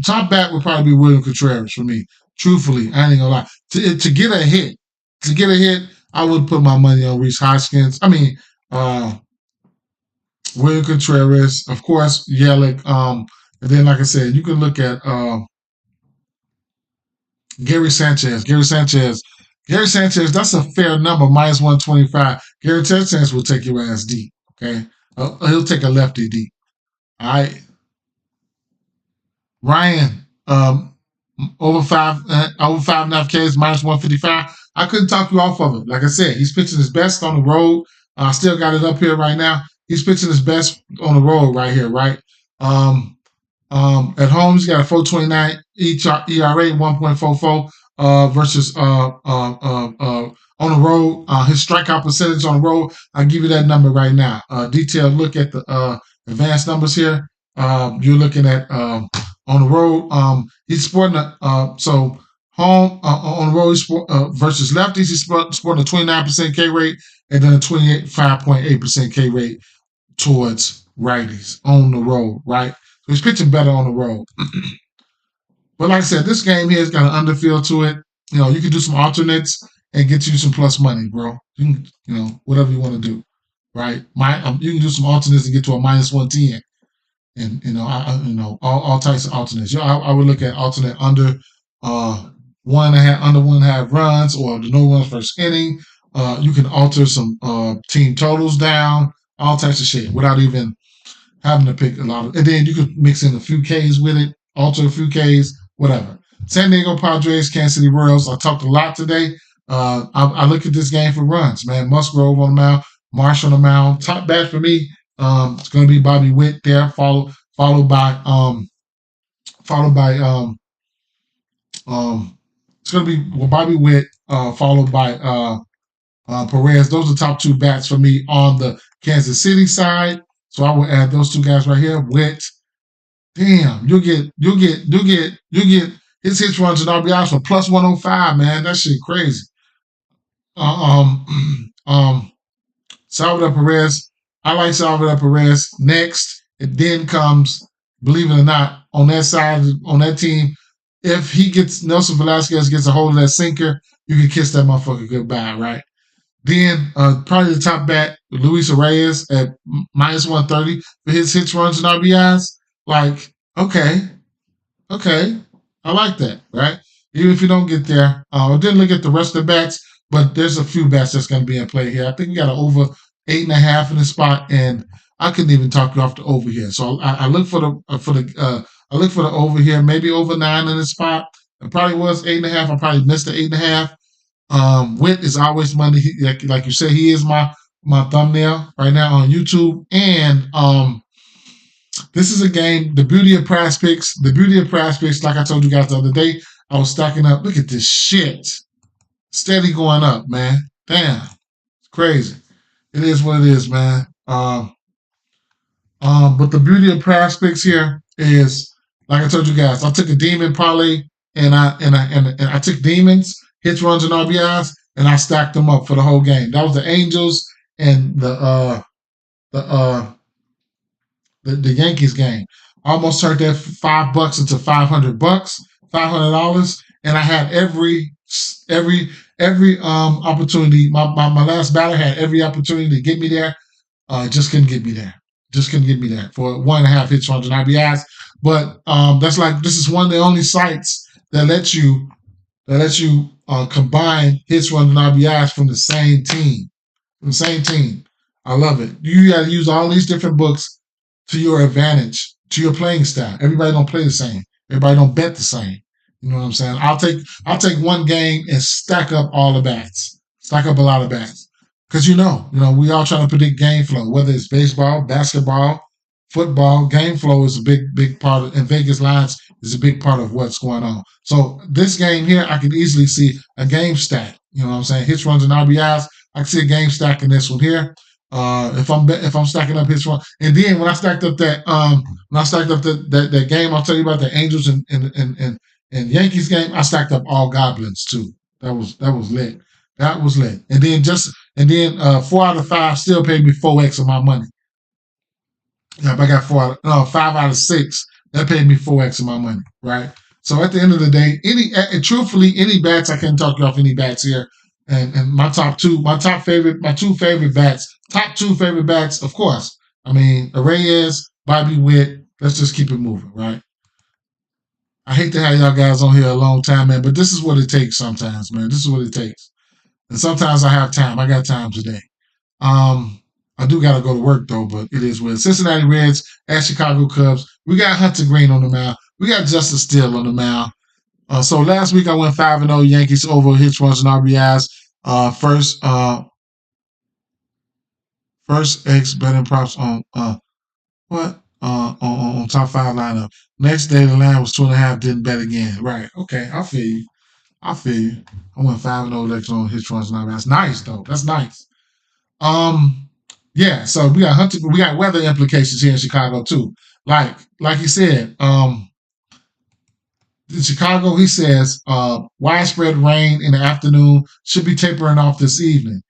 top bat would probably be William Contreras for me. Truthfully, I ain't gonna lie. To get a hit, I would put my money on Rhys Hoskins. I mean, William Contreras, of course, Yelich. And then, like I said, you can look at Gary Sanchez. Gary Sanchez, that's a fair number, minus 125. Gary Sanchez will take your ass deep. Okay, he'll take a lefty deep. All right. Ryan, over 5.5 Ks, minus 155. I couldn't talk you off of it. Like I said, he's pitching his best on the road. I still got it up here right now. He's pitching his best on the road right here, right? At home, he's got a 4.29 ERA, 1.44 versus on the road. His strikeout percentage on the road, I'll give you that number right now. Detailed look at the advanced numbers here. You're looking at on the road, he's sporting so home on the road versus lefties, he's sporting a 29% K rate and then a 5.8% K rate towards righties on the road, right? So he's pitching better on the road. But like I said, this game here has got an underfield to it. You can do some alternates and get you some plus money, bro. You can, whatever you want to do, right? You can do some alternates and get to a minus 110. And all types of alternates. I would look at alternate under 1.5 runs or the no runs first inning. You can alter some team totals down. all types of shit without even having to pick a lot of. And then you could mix in a few Ks with it, alter a few Ks, whatever. San Diego Padres, Kansas City Royals. I talked a lot today. I look at this game for runs, man. Musgrove on the mound, Marsh on the mound. Top bat for me, it's going to be Bobby Witt there, followed by it's going to be Bobby Witt, followed by Perez. Those are the top two bats for me on the Kansas City side. So I will add those two guys right here. Witt, damn, you'll get his hits, runs, and RBIs for plus 105, man. That shit crazy. Salvador Perez. I like Salvador Perez. Next, it then comes, believe it or not, on that side, on that team, if Nelson Velasquez gets a hold of that sinker, you can kiss that motherfucker goodbye, right? Then probably the top bat, Luis Reyes at minus 130 for his hits, runs, and RBIs. Like, okay, I like that, right? Even if you don't get there. I didn't look at the rest of the bats, but there's a few bats that's going to be in play here. I think we got an over 8.5 in the spot, and I couldn't even talk you off the over here. So I look for the over here, maybe over 9 in the spot. It probably was 8.5. I probably missed the 8.5. Witt is always money. Like you said, he is my thumbnail right now on YouTube. And this is a game. The beauty of Prize Picks. Like I told you guys the other day, I was stacking up. Look at this shit. Steady going up, man. Damn. It's crazy. It is what it is, man. But the beauty of Prize Picks here is, like I told you guys, I took a demon parlay and I took demons, hits, runs, and RBIs, and I stacked them up for the whole game. That was the Angels and the Yankees game. I almost turned that $5 into $500, $500, and I had every opportunity. My last batter had every opportunity to get me there. Just couldn't get me there. For 1.5 hits, runs, and RBIs. But this is one of the only sites that lets you combine hits, runs, and RBIs from the same team. I love it. You got to use all these different books to your advantage, to your playing style. Everybody don't play the same. Everybody don't bet the same. You know what I'm saying? I'll take one game and stack up all the bats. Stack up a lot of bats. Because we all trying to predict game flow, whether it's baseball, basketball, football. Game flow is a big part of, and Vegas lines is a big part of what's going on. So this game here, I can easily see a game stack. You know what I'm saying? Hits, runs, and RBIs. I can see a game stack in this one here. If I'm stacking up hits, runs, and then when I stacked up that game, I'll tell you about the Angels and Yankees game. I stacked up all goblins too. That was lit. That was lit. And then 4 out of 5 still paid me 4x of my money. Yeah, if I got 5 out of 6, that paid me 4x of my money, right? So at the end of the day, any bats, I can't talk you off any bats here. And my two favorite bats, of course. I mean, Reyes, Bobby Witt. Let's just keep it moving, right? I hate to have y'all guys on here a long time, man, but this is what it takes sometimes, man. This is what it takes. And sometimes I have time. I got time today. I do got to go to work, though, but it is what Cincinnati Reds at Chicago Cubs. We got Hunter Green on the mound. We got Justin Steele on the mound. So last week I went 5-0 Yankees over hits, runs, and RBIs. First X betting props on on top 5 lineup. Next day the line was 2.5. Didn't bet again. Right? Okay, I feel you. I went 5-0 X on hits, runs, and RBIs. That's nice though. That's nice. Yeah. So we got weather implications here in Chicago too. Like he said, in Chicago, he says widespread rain in the afternoon, should be tapering off this evening.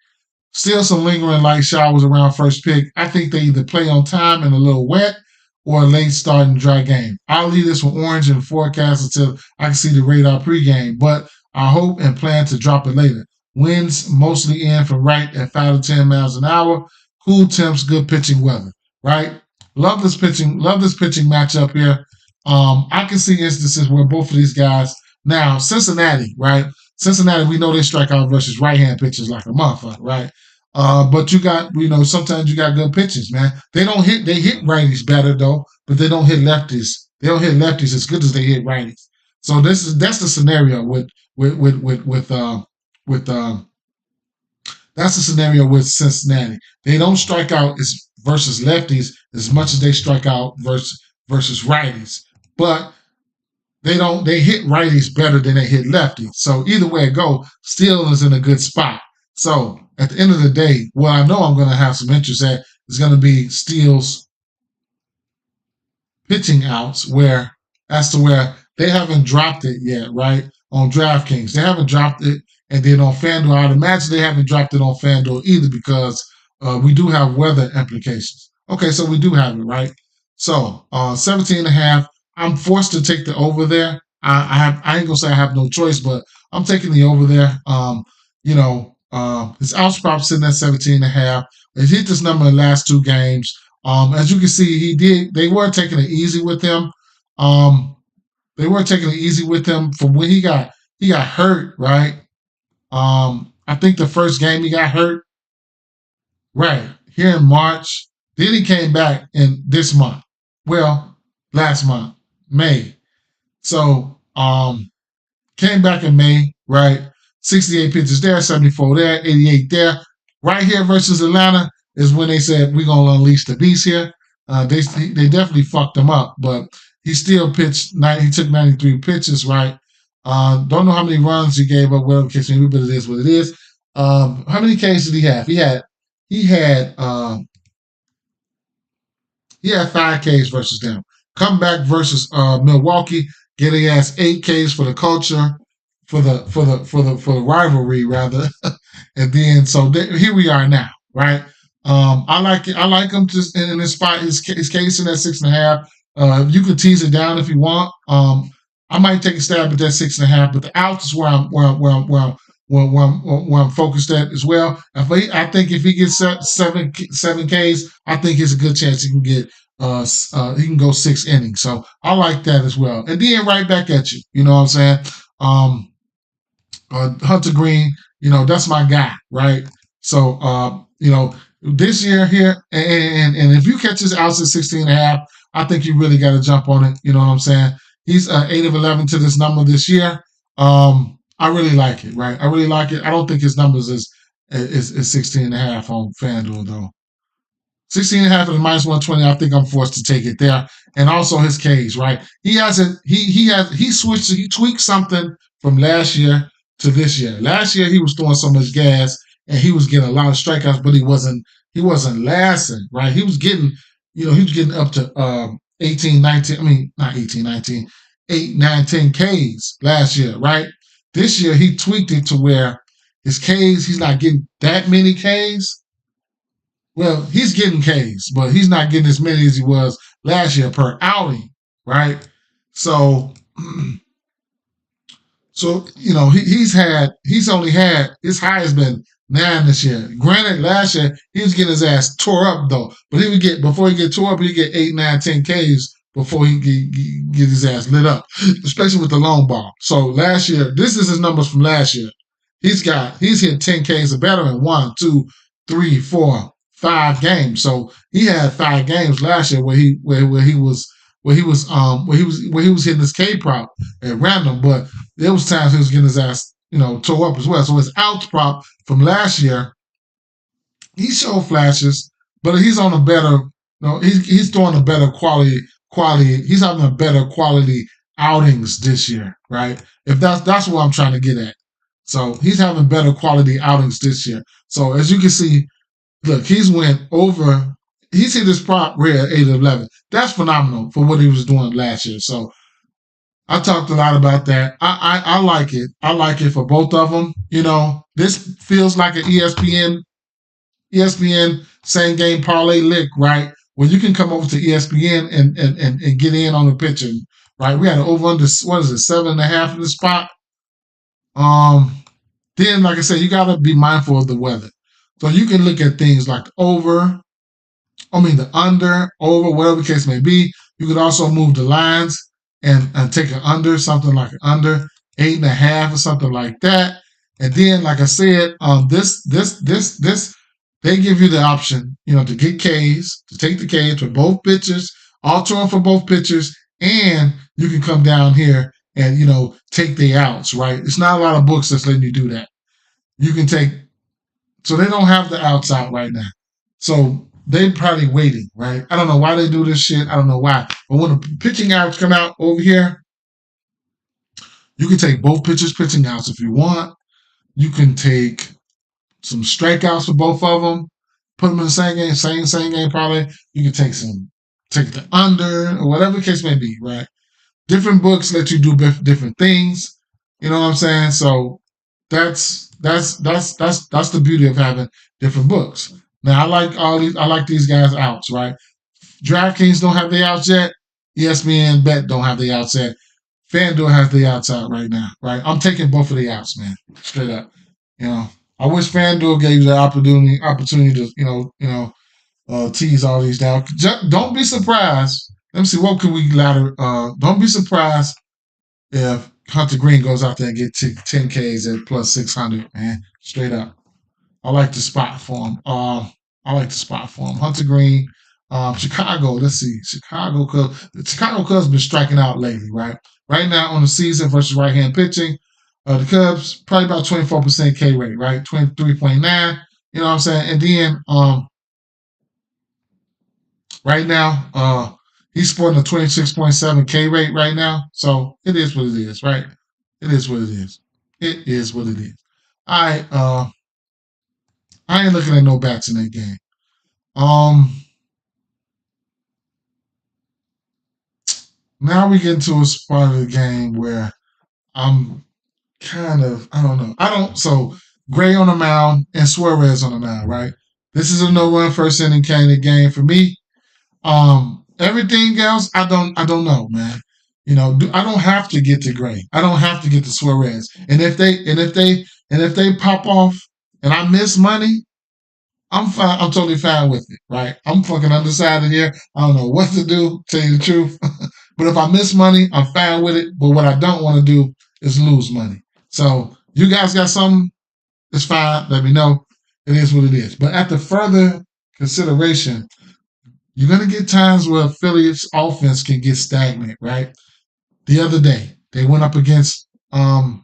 Still some lingering light showers around first pick. I think they either play on time and a little wet or a late start and dry game. I'll leave this with orange in the forecast until I can see the radar pregame, but I hope and plan to drop it later. Winds mostly in from right at 5 to 10 miles an hour. Cool temps, good pitching weather, right? Love this pitching matchup here. I can see instances where both of these guys, now Cincinnati, right? Cincinnati, we know they strike out versus right-hand pitchers like a motherfucker, right? But you got, sometimes you got good pitchers, man. They hit righties better though, but they don't hit lefties. They don't hit lefties as good as they hit righties. So that's the scenario with that's the scenario with Cincinnati. They don't strike out versus lefties as much as they strike out versus righties, but they hit righties better than they hit lefties. So either way it go, Steele is in a good spot. So at the end of the day, what I know I'm going to have some interest at is going to be Steele's pitching outs, where they haven't dropped it yet, right? On DraftKings, they haven't dropped it, and then on FanDuel, I'd imagine they haven't dropped it on FanDuel either because we do have weather implications. Okay, so we do have it, right? So 17 and a half. I'm forced to take the over there. I ain't gonna say I have no choice, but I'm taking the over there. His outs prop sitting at 17 and a half. He's hit this number in the last two games. As you can see, they were taking it easy with him. They were taking it easy with him from when he got hurt, right? I think the first game he got hurt, right, here in March. Then he came back in this month. Well, last month, May. So, came back in May, right? 68 pitches there, 74 there, 88 there. Right here versus Atlanta is when they said, we're going to unleash the beast here. They definitely fucked him up, but he still pitched. He took 93 pitches, right? Don't know how many runs he gave up, whatever case may be, but it is what it is. How many Ks did he have? He had 5 Ks versus them. Come back versus Milwaukee, get a ass 8 Ks for the culture, for the rivalry rather, and then here we are now, right? I like it. I like him just in this spot. His case in that 6.5. You can tease it down if you want. I might take a stab at that 6.5, but the outs is where I'm focused at as well. I think if he gets 7 Ks, I think it's a good chance he can get he can go 6 innings. So I like that as well. And then right back at you. You know what I'm saying? Hunter Green, that's my guy, right? So this year here, and if you catch his outs at 16.5, I think you really got to jump on it. You know what I'm saying? He's 8 of 11 to this number this year. I really like it, right? I really like it. I don't think his numbers is 16.5 on FanDuel though. 16.5 at the minus 120. I think I'm forced to take it there. And also his Ks, right? He tweaked something from last year to this year. Last year he was throwing so much gas and he was getting a lot of strikeouts, but he wasn't lasting, right? He was getting up to 18, 19, I mean, not 18, 19, 8, 9, 10 Ks last year, right? This year he tweaked it to where his Ks, he's not getting that many Ks. Well, he's getting Ks, but he's not getting as many as he was last year per outing, right? So he's only had, his high has been 9 this year. Granted, last year he was getting his ass tore up though, but before he get tore up, he'd get 8, 9, 10 Ks before he get his ass lit up, especially with the long ball. So last year, this is his numbers from last year. He's hit 10 Ks or better in 1, 2, 3, 4, 5 games. So he had 5 games last year where he was hitting his K prop at random, but there was times he was getting his ass, tore up as well. So his outs prop from last year, he showed flashes, but he's on a better, he's throwing a better quality. He's having a better quality outings this year, right? If that's what I'm trying to get at. So he's having better quality outings this year. So as you can see, look, he's hit his prop rare 8 of 11. That's phenomenal for what he was doing last year. So I talked a lot about that. I like it. I like it for both of them. This feels like an ESPN same game parlay lick, right? Where you can come over to ESPN and get in on the pitching, right? We had an over under, 7.5 in the spot. Then, like I said, you got to be mindful of the weather. So you can look at things like the under, over, whatever the case may be. You could also move the lines and take an under, something like an under 8.5 or something like that. And then, like I said, this they give you the option, to get Ks, to take the Ks for both pitchers, alter them for both pitchers, and you can come down here and, take the outs, right? It's not a lot of books that's letting you do that. You can take, so they don't have the outs out right now. So they're probably waiting, right? I don't know why they do this shit. I don't know why. But when the pitching outs come out over here, you can take both pitchers pitching outs if you want. You can take some strikeouts for both of them, put them in the same game, same game probably. You can take the under or whatever the case may be, right? Different books let you do different things. You know what I'm saying? So that's the beauty of having different books. Now I like these guys outs, right? DraftKings don't have the outs yet. ESPN Bet don't have the outs yet. FanDuel has the outs out right now, right? I'm taking both of the outs, man. Straight up. I wish FanDuel gave you the opportunity to, tease all these down. Don't be surprised. Let me see, what can we ladder? Don't be surprised if Hunter Green goes out there and get 10 Ks at plus 600, man. Straight up. I like the spot for him. Hunter Green, Chicago. Let's see. Chicago Cubs been striking out lately, right? Right now on the season versus right-hand pitching, the Cubs probably about 24% K rate, right? 23.9. You know what I'm saying? And then right now, he's sporting a 26.7 K rate right now. So it is what it is, right? It is what it is. It is what it is. I ain't looking at no bats in that game. Now we get into a part of the game where I'm kind of, I don't know. So Gray on the mound and Suarez on the mound, right? This is a no-run first inning kind of game for me. Everything else, I don't know, man. I don't have to get to Gray. I don't have to get to Suarez. And if they pop off and I miss money, I'm fine. I'm totally fine with it, right? I'm fucking undecided here. I don't know what to do, tell you the truth. But if I miss money, I'm fine with it. But what I don't want to do is lose money. So you guys got something? It's fine. Let me know. It is what it is. But after further consideration, you're going to get times where Phillies offense can get stagnant, right? The other day, they went up against and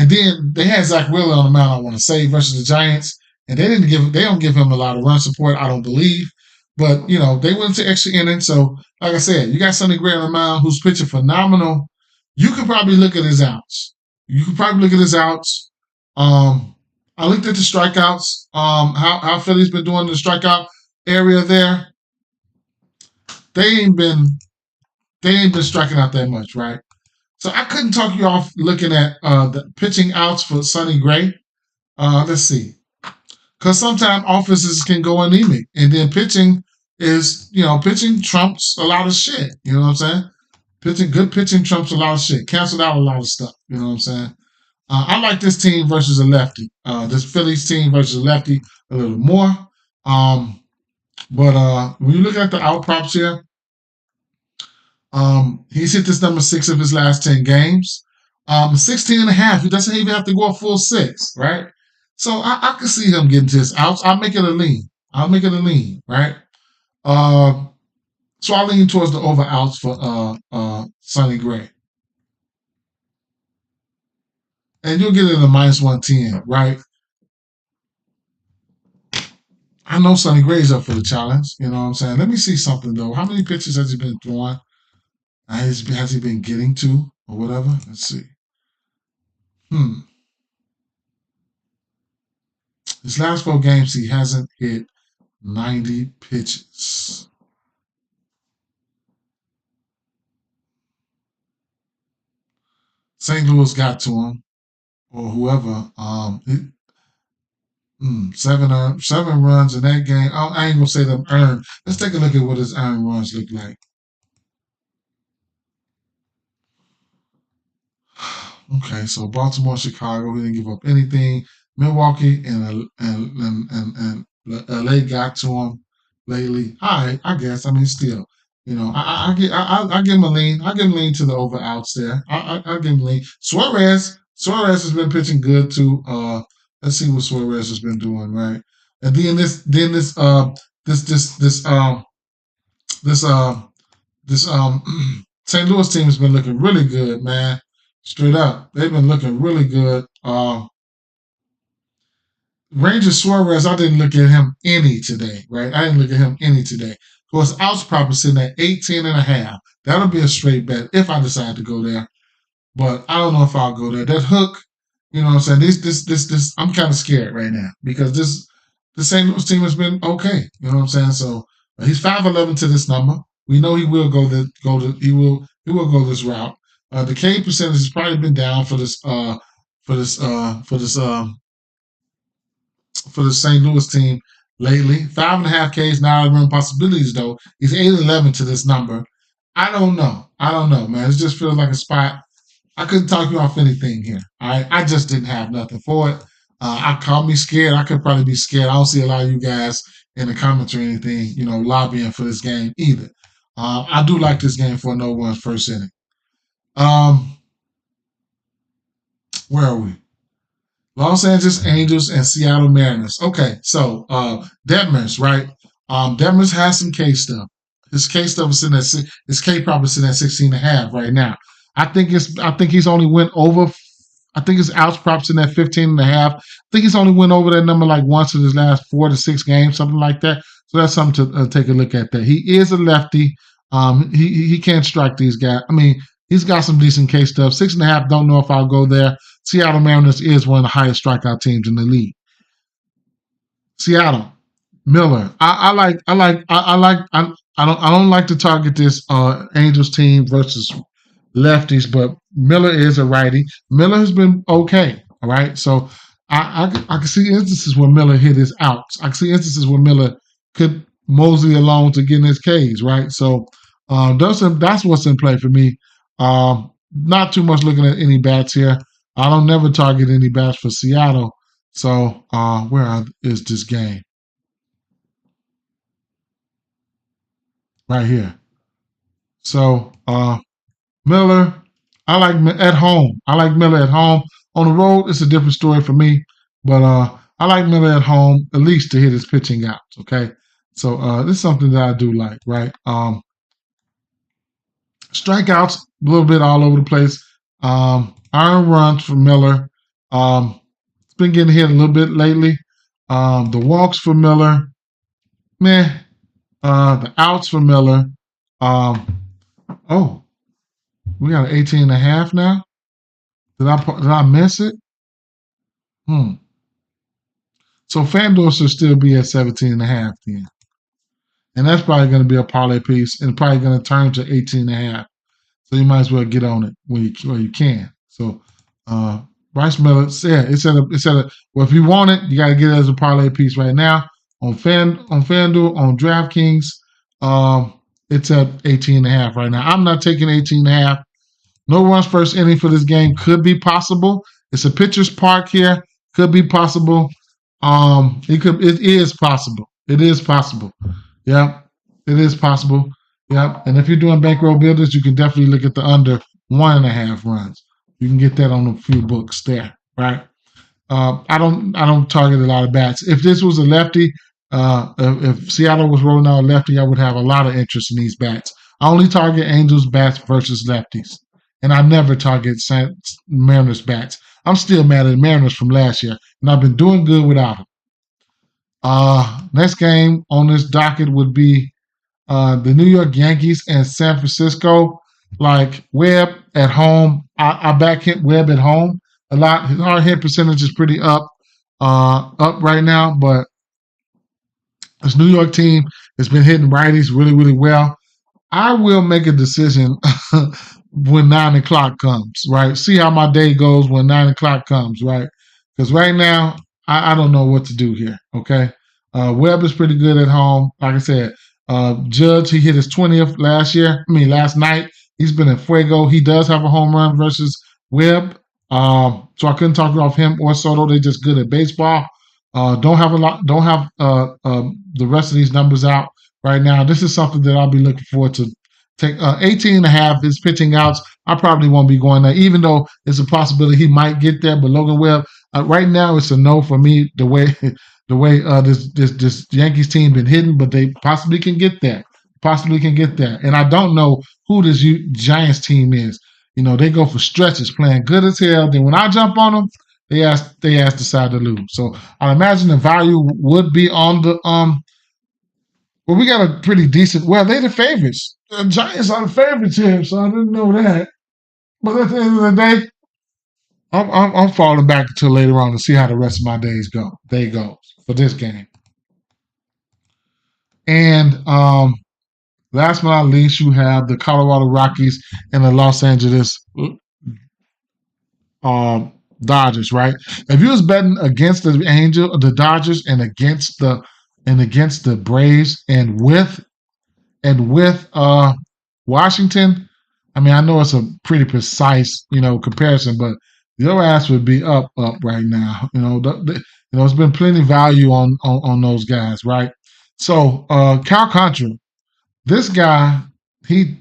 then they had Zach Wheeler on the mound, I want to say, versus the Giants, and they don't give him a lot of run support, I don't believe. But they went to extra innings. So, like I said, you got Sonny Gray on the mound who's pitching phenomenal. You could probably look at his outs. I looked at the strikeouts. How Philly's been doing the strikeout area there. They ain't been striking out that much, right? So I couldn't talk you off looking at the pitching outs for Sonny Gray. Let's see. Because sometimes offenses can go anemic, and then pitching trumps a lot of shit. You know what I'm saying? Good pitching trumps a lot of shit. Canceled out a lot of stuff. You know what I'm saying? I like this team versus a lefty. This Phillies team versus a lefty a little more. But when you look at the out props here, he's hit this number 6 of his last 10 games. 16.5. He doesn't even have to go a full 6, right? So I can see him getting to his outs. I'll make it a lean, right? So I'll lean towards the over outs for Sonny Gray. And you'll get it at a minus 110, right? I know Sonny Gray's up for the challenge. You know what I'm saying? Let me see something, though. How many pitches has he been throwing? Has he been getting to or whatever? Let's see. His last 4 games, he hasn't hit 90 pitches. St. Louis got to him, or whoever. 7 runs in that game. I ain't gonna say them earned. Let's take a look at what his earned runs look like. Okay, so Baltimore, Chicago, he didn't give up anything. Milwaukee and LA got to him lately. I guess. I mean, still, I give him a lean. I give him a lean to the over outs there. I give him a lean. Suarez, Suarez has been pitching good too. Let's see what Suarez has been doing, right? And then this this this this St. Louis team has been looking really good, man. Straight up, they've been looking really good. Ranger Suarez, I didn't look at him any today, right? I didn't look at him any today. Of course, outs probably sitting at 18.5. That'll be a straight bet if I decide to go there. But I don't know if I'll go there. That hook, you know what I'm saying? This I'm kind of scared right now because the St. Louis team has been okay. You know what I'm saying? So he's 5'11" to this number. We know he will he will go this route. The K percentage has probably been down for this for this for this for the St. Louis team lately. 5.5 Ks now run possibilities though. He's 8'11" to this number. I don't know. Man. It just feels like a spot. I couldn't talk you off anything here. I just didn't have nothing for it. I called me scared. I could probably be scared. I don't see a lot of you guys in the comments or anything, lobbying for this game either. I do like this game for a no run first inning. Where are we? Los Angeles Angels and Seattle Mariners. Okay, so Detmers, right? Detmers has some K stuff. His K stuff is sitting at his K probably sitting at 16.5 right now. I think he's only went over. I think his outs props in at 15.5. I think he's only went over that number like once in his last 4 to 6 games, something like that. So that's something to take a look at. There, he is a lefty. He can't strike these guys. I mean, he's got some decent K stuff. 6.5. Don't know if I'll go there. Seattle Mariners is one of the highest strikeout teams in the league. Seattle Miller. I don't like to target this Angels team versus lefties, but Miller is a righty. Miller has been okay. All right, so I can see instances where Miller hit his outs. I can see instances where Miller could mosey along to get in his Ks. Right, so that's what's in play for me. Not too much looking at any bats here. I don't never target any bats for Seattle. So where is this game? Right here. So Miller, I like at home. I like Miller at home. On the road, it's a different story for me. But I like Miller at home at least to hit his pitching out. Okay. So this is something that I do like, right? Strikeouts, a little bit all over the place. Iron runs for Miller. It's been getting hit a little bit lately. The walks for Miller, meh. The outs for Miller. Oh, we got an 18.5 now. Did I miss it? So FanDuel should still be at 17.5 then, and that's probably going to be a parlay piece, and probably going to turn to 18.5. So you might as well get on it when you can. So Bryce Miller, yeah, it's at a. Well, if you want it, you got to get it as a parlay piece right now on FanDuel, on DraftKings. It's at 18.5 right now. I'm not taking 18.5. No runs first inning for this game could be possible. It's a pitcher's park here. Could be possible. It is possible. It is possible. Yeah, it is possible. Yeah, and if you're doing bankroll builders, you can definitely look at the under 1.5 runs. You can get that on a few books there, right? I don't target a lot of bats. If this was a lefty, if Seattle was rolling out a lefty, I would have a lot of interest in these bats. I only target Angels bats versus lefties, and I never target Mariners bats. I'm still mad at the Mariners from last year, and I've been doing good without them. Next game on this docket would be the New York Yankees and San Francisco. Like Webb at home, I back hit Webb at home a lot. His hard hit percentage is pretty up right now, but this New York team has been hitting righties really, really well. I will make a decision when 9 o'clock comes, right? See how my day goes when 9 o'clock comes, right? Because right now, I don't know what to do here, okay? Webb is pretty good at home. Like I said, Judge, he hit his 20th last night. He's been in fuego. He does have a home run versus Webb. So I couldn't talk off him or Soto. They're just good at baseball. Don't have the rest of these numbers out right now. This is something that I'll be looking forward to Take 18 and a half his pitching outs. I probably won't be going there, even though it's a possibility he might get there. But Logan Webb, right now, it's a no for me. The way this Yankees team been hitting, but they possibly can get there. Possibly can get there. And I don't know who this Giants team is. They go for stretches, playing good as hell. Then when I jump on them, they ask decide to lose. So I imagine the value would be on the Well, we got a pretty decent. Well, they're the favorites. The Giants are the favorites here, so I didn't know that. But at the end of the day, I'm falling back until later on to see how the rest of my day goes for this game. And last but not least, you have the Colorado Rockies and the Los Angeles Dodgers, right? If you was betting against the Dodgers and against the Braves and with Washington, I mean, I know it's a pretty precise, comparison, but your ass would be up right now. There's been plenty of value on those guys, right? So Cal Contra, this guy, he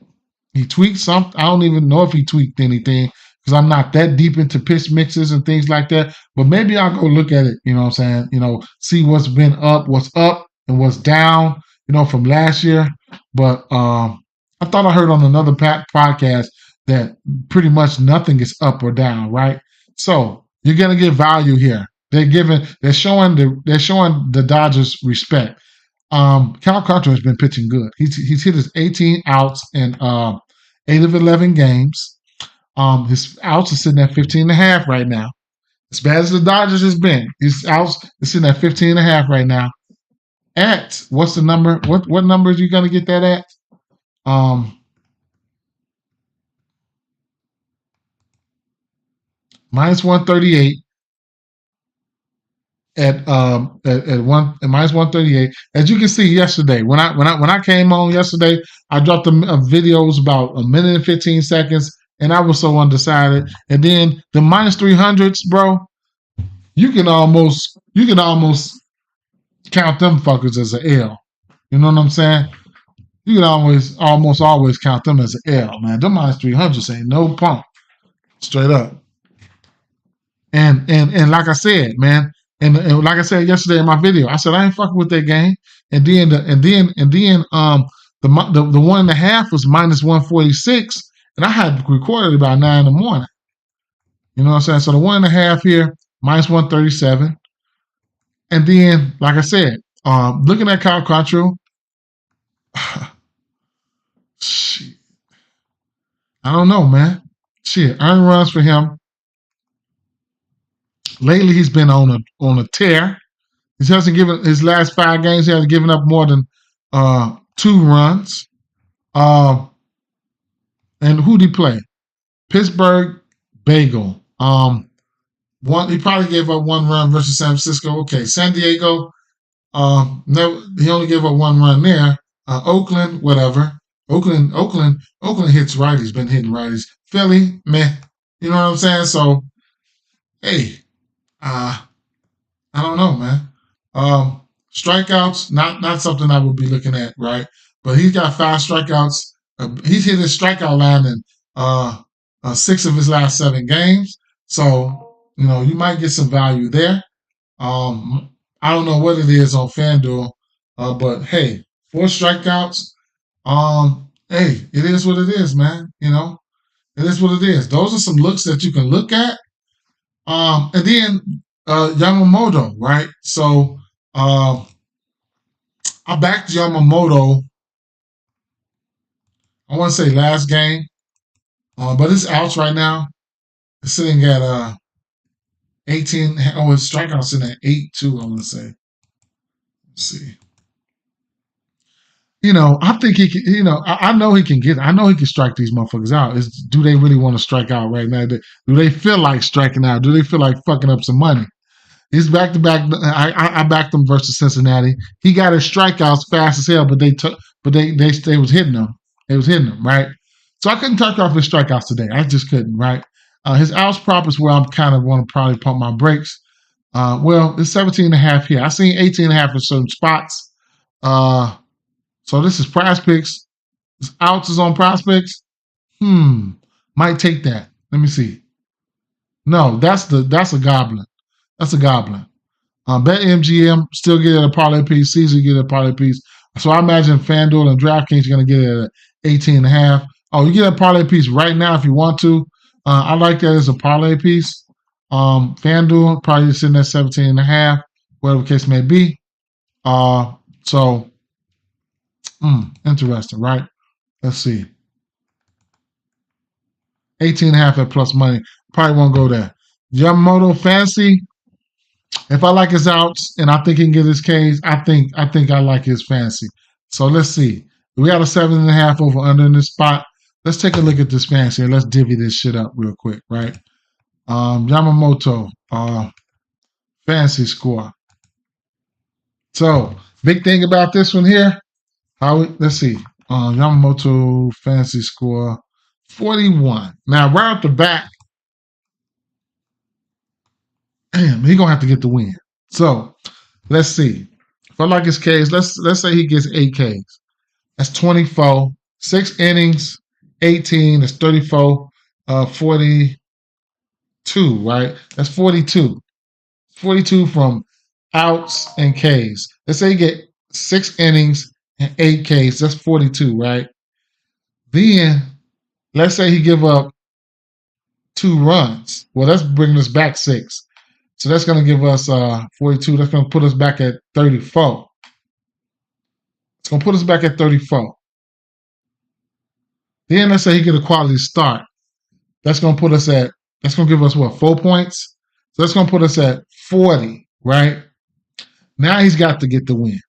tweaked something. I don't even know if he tweaked anything because I'm not that deep into pitch mixes and things like that. But maybe I'll go look at it, you know what I'm saying? See what's been up, what's up, and what's down, from last year. But I thought I heard on another podcast that pretty much nothing is up or down, right? So you're gonna get value here. They're showing the Dodgers respect. Cal Contra has been pitching good. He's hit his 18 outs in 8 of 11 games. His outs are sitting at 15.5 right now. As bad as the Dodgers has been, his outs is sitting at 15.5 right now. At what's the number? What number are you gonna get that at? Minus 138 at minus 138. As you can see yesterday, when I came on yesterday, I dropped videos about a minute and 15 seconds, and I was so undecided. And then the minus 300s, bro, you can almost count them fuckers as an L. You know what I'm saying? You can almost always count them as an L, man. Them minus 300s ain't no pump. Straight up. And like I said, man, and like I said yesterday in my video, I said I ain't fucking with that game. And then the 1.5 was minus 146, and I had recorded about 9 in the morning. You know what I'm saying? So the 1.5 here, minus 137. And then, like I said, looking at Kyle Contra, shit, I don't know, man. Shit, earned runs for him. Lately, he's been on a tear. He hasn't given his last 5 games. He hasn't given up more than 2 runs. And who'd he play? Pittsburgh Bagel. He probably gave up 1 run versus San Francisco. Okay, San Diego. No, he only gave up 1 run there. Oakland, whatever. Oakland hits righties. Been hitting righties. Philly, meh. You know what I'm saying? So, hey. I don't know, man. Strikeouts, not something I would be looking at, right? But he's got 5 strikeouts. He's hit his strikeout line in 6 of his last 7 games. So, you might get some value there. I don't know what it is on FanDuel, but hey, 4 strikeouts. Hey, it is what it is, man. It is what it is. Those are some looks that you can look at. And then Yamamoto, right? So I backed Yamamoto, I want to say last game, but his outs right now is sitting at 18. Oh, his strikeouts sitting at 8-2, I want to say. Let's see. I think he can, I know he can strike these motherfuckers out. Do they really want to strike out right now? Do they feel like striking out? Do they feel like fucking up some money? He's back to back. I backed him versus Cincinnati. He got his strikeouts fast as hell, but they was hitting him. They was hitting him, right? So I couldn't talk off his strikeouts today. I just couldn't, right? His outs prop is where I'm kind of want to probably pump my brakes. Well, it's 17.5 here. I seen 18.5 in certain spots. So this is Prize Picks. Outs is on prospects. Might take that. Let me see. No, that's a goblin. That's a goblin. BetMGM still get it at a parlay piece. Caesar get it at a parlay piece. So I imagine FanDuel and DraftKings are going to get it at 18.5. Oh, you get a parlay piece right now if you want to. I like that as a parlay piece. FanDuel probably sitting at 17.5, whatever the case may be. So interesting, right? Let's see. 18.5 at plus money. Probably won't go there. Yamamoto Fancy. If I like his outs and I think he can get his Ks, I think I like his fancy. So let's see. We got a 7.5 over under in this spot. Let's take a look at this fancy and let's divvy this shit up real quick, right? Yamamoto, fancy score. So big thing about this one here. Let's see. Yamamoto fancy score 41. Now right off the bat, damn, he's gonna have to get the win. So let's see. If I like his Ks, let's say he gets 8 Ks. That's 24. 6 innings, 18. That's 34. 42, right? That's 42. 42 from outs and Ks. Let's say you get 6 innings and 8 Ks. That's 42, right? Then let's say he give up 2 runs. Well, that's bringing us back 6. So that's going to give us 42. That's going to put us back at 34. It's going to put us back at 34. Then let's say he get a quality start. That's going to put us at, that's going to give us what, 4 points? So that's going to put us at 40, right? Now he's got to get the win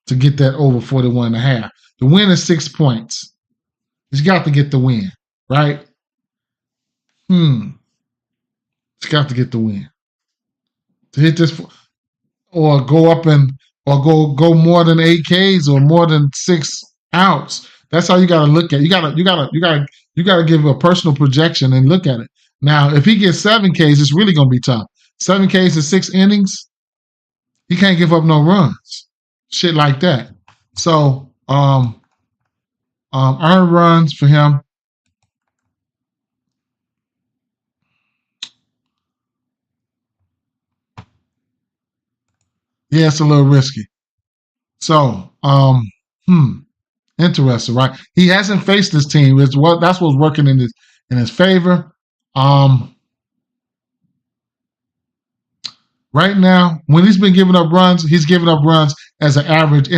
to get that over 41.5. The win is 6 points. He's got to get the win, right? He's got to get the win. To hit this, or go up or go more than 8 Ks or more than 6 outs. That's how you got to look at it. You got to give a personal projection and look at it. Now, if he gets 7 Ks, it's really going to be tough. 7 Ks in 6 innings, he can't give up no runs. Shit like that. So, earned runs for him. Yeah, it's a little risky. So, interesting, right? He hasn't faced this team. That's what's working in his favor. Right now, when he's been giving up runs, he's giving up runs as an average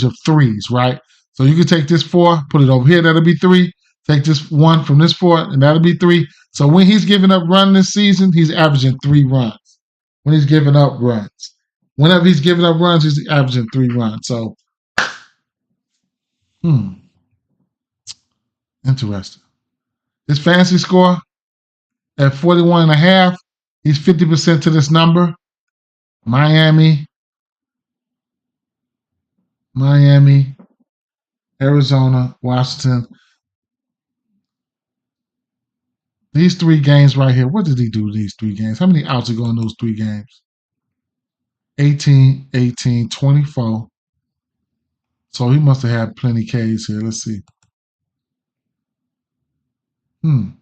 of 3s, right? So you can take this 4, put it over here, that'll be 3. Take this 1 from this 4, and that'll be 3. So when he's giving up run this season, he's averaging 3 runs. When he's giving up runs. Whenever he's giving up runs, he's averaging 3 runs. So, interesting. His fantasy score at 41.5, he's 50% to this number. Miami, Arizona, Washington. These 3 games right here, what did he do these 3 games? How many outs are going in those 3 games? 18, 18, 24. So he must have had plenty Ks here. Let's see. Earned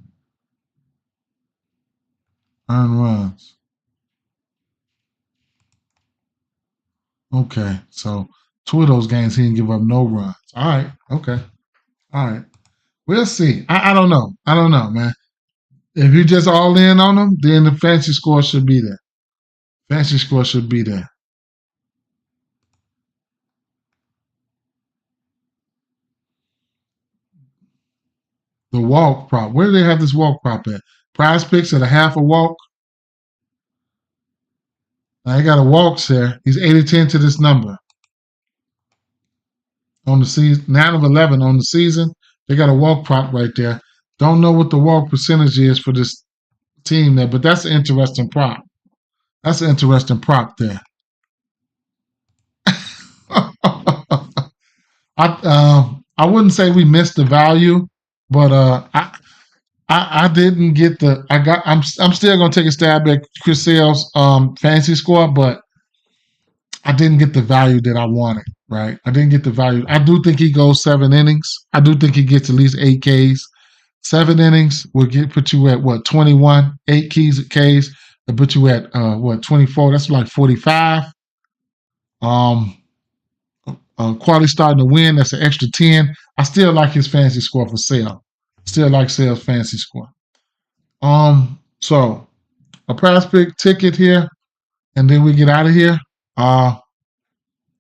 runs. Okay, so 2 of those games he didn't give up no runs. All right, okay. All right. We'll see. I don't know. I don't know, man. If you just all in on them, then the fantasy score should be there. Fantasy score should be there. The walk prop. Where do they have this walk prop at? Prize Picks at a half a walk. I got a walks here. He's 8-10 to this number. On the season, 9 of 11 on the season. They got a walk prop right there. Don't know what the walk percentage is for this team there, but that's an interesting prop. That's an interesting prop there. I wouldn't say we missed the value, but I didn't get the. I'm still gonna take a stab at Chris Sale's fantasy score, but I didn't get the value that I wanted. right? I didn't get the value. I do think he goes 7 innings. I do think he gets at least 8 Ks. 7 innings will put you at what, 21? 8 Ks. Will put you at what, 24? That's like 45. Quality starting to win. That's an extra 10. I still like his fantasy score for sale. Still like Sale's fantasy score. So a prize pick ticket here, and then we get out of here.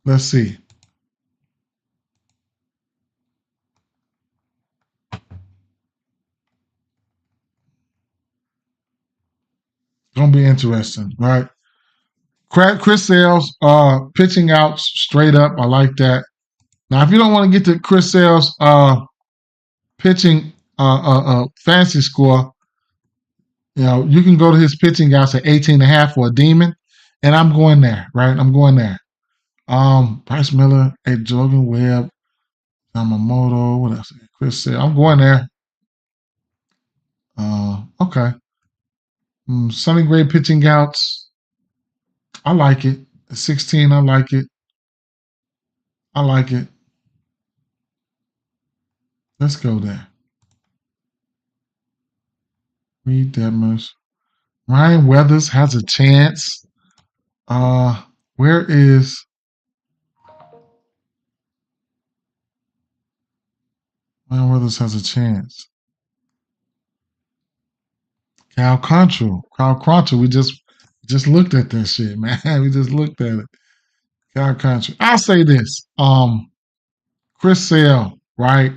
Let's see. Gonna be interesting, right? Chris Sales, pitching out straight up. I like that. Now, if you don't want to get to Chris Sales, pitching fantasy score, you can go to his pitching outs at 18.5 for a demon, and I'm going there, right? I'm going there. Bryce Miller, Jordan Webb, Yamamoto, what else? Chris Sale. I'm going there. Okay. Sonny Gray pitching outs. I like it. At 16, I like it. I like it. Let's go there. Reed Detmers. Ryan Weathers has a chance. Where is Ryan Weathers has a chance? Cal Quantrill. We just looked at that shit, man. We just looked at it. Cal Quantrill. I'll say this. Chris Sale, right?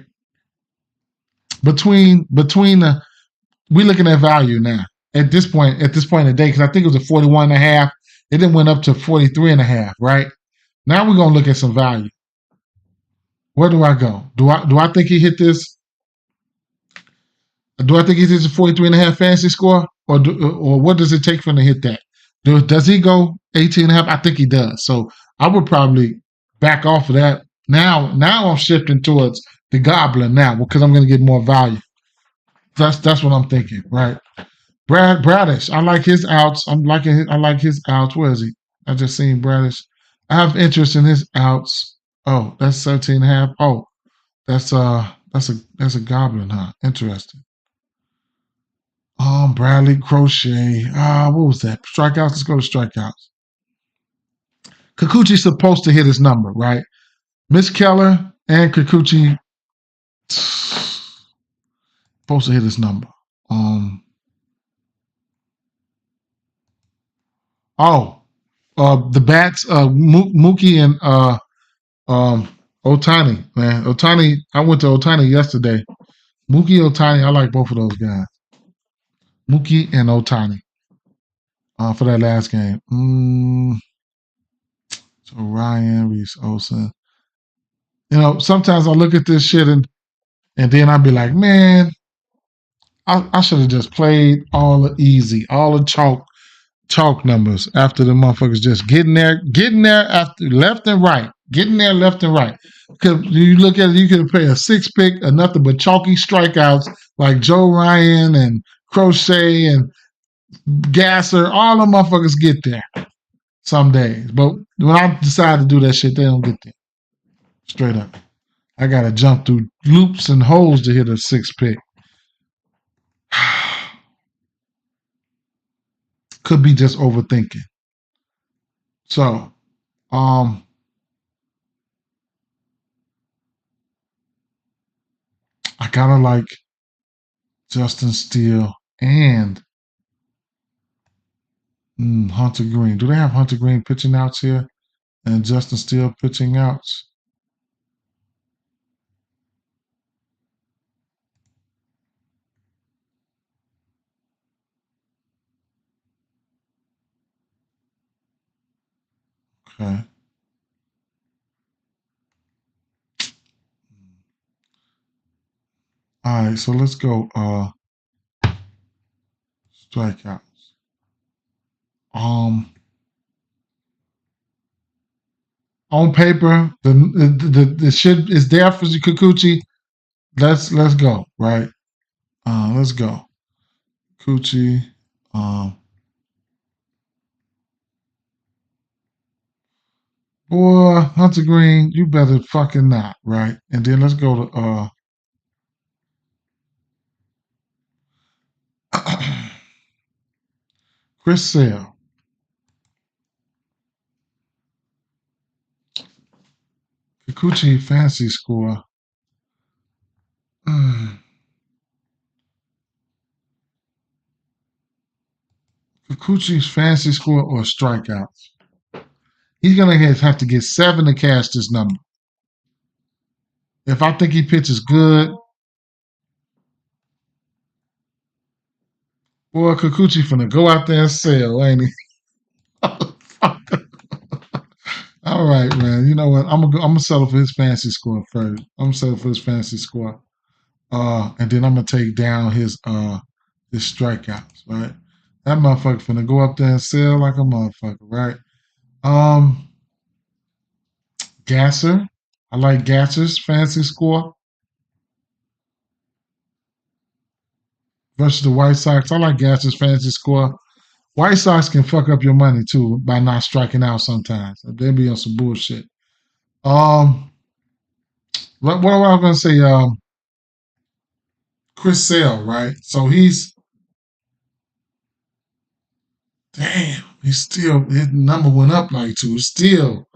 Between the, we looking at value now. At this point in the day, because I think it was a 41.5. It then went up to 43.5, right? Now we're gonna look at some value. Where do I go? Do I think he hit this? Do I think he hits a 43.5 fantasy score? Or what does it take for him to hit that? Does he go 18.5? I think he does. So I would probably back off of that. Now I'm shifting towards the Goblin now because I'm going to get more value. That's what I'm thinking, right? Bradish, I like his outs. I like his outs. Where is he? I just seen Bradish. I have interest in his outs. Oh, that's 17.5. Oh, that's a Goblin, huh? Interesting. Bradley Crochet. What was that? Strikeouts. Let's go to strikeouts. Kikuchi's supposed to hit his number, right? Miss Keller and Kikuchi supposed to hit his number. The bats, Mookie and Otani, man. Otani, I went to Otani yesterday. Mookie, Otani, I like both of those guys. Mookie and Otani for that last game. So Ryan, Reese Olson. Sometimes I look at this shit and then I'd be like, man, I should have just played all the easy, all the chalk numbers after the motherfuckers just getting there after left and right. Getting there left and right. Because you look at it, you could play a 6-pick of nothing but chalky strikeouts like Joe Ryan and Crochet and Gasser. All the motherfuckers get there some days. But when I decide to do that shit, they don't get there. Straight up. I got to jump through loops and holes to hit a 6-pick. Could be just overthinking. So, I gotta like Justin Steele and Hunter Green. Do they have Hunter Green pitching outs here and Justin Steele pitching outs? Okay. All right, so let's go strikeouts. On paper, the shit is there for Kikuchi. Let's go, right? Let's go. Kikuchi. Boy, Hunter Green, you better fucking not, right? And then let's go to Chris Sale. Kikuchi fancy score. Kikuchi's fancy score or strikeouts. He's gonna have to get 7 to cash this number. If I think he pitches good, boy, Kikuchi finna go out there and sell, ain't he? All right, man. You know what? I'm gonna settle for his fancy score first. I'm gonna settle for his fancy score. And then I'm gonna take down his strikeouts, right? That motherfucker finna go up there and sell like a motherfucker, right? Gasser. I like Gasser's fancy score versus the White Sox. I like Gasser's fancy score. White Sox can fuck up your money too by not striking out sometimes. They be on some bullshit. What was I gonna say? Chris Sale, right? So he's damn. He's still his number went up like 2. He's still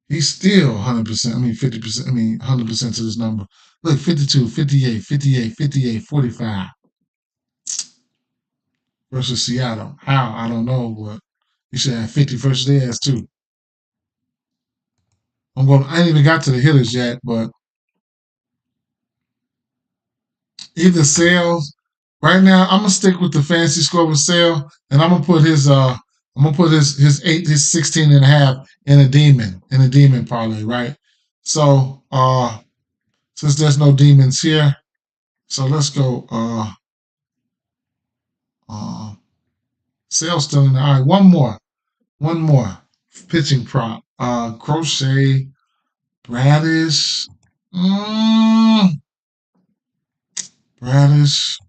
100%. I mean 50%. I mean 100% to this number. Look, 52, 58, 58, 58, 45 versus Seattle. How? I don't know, but he should have 50 versus theirs too. I ain't even got to the hitters yet, but either Sales. Right now, I'm gonna stick with the fancy score with Sale, and I'm gonna put his 16 and a half in a demon parlay, right? So since there's no demons here, so let's go Sale still in there. All right, one more pitching prop. Crochet, Bradish, Bradish,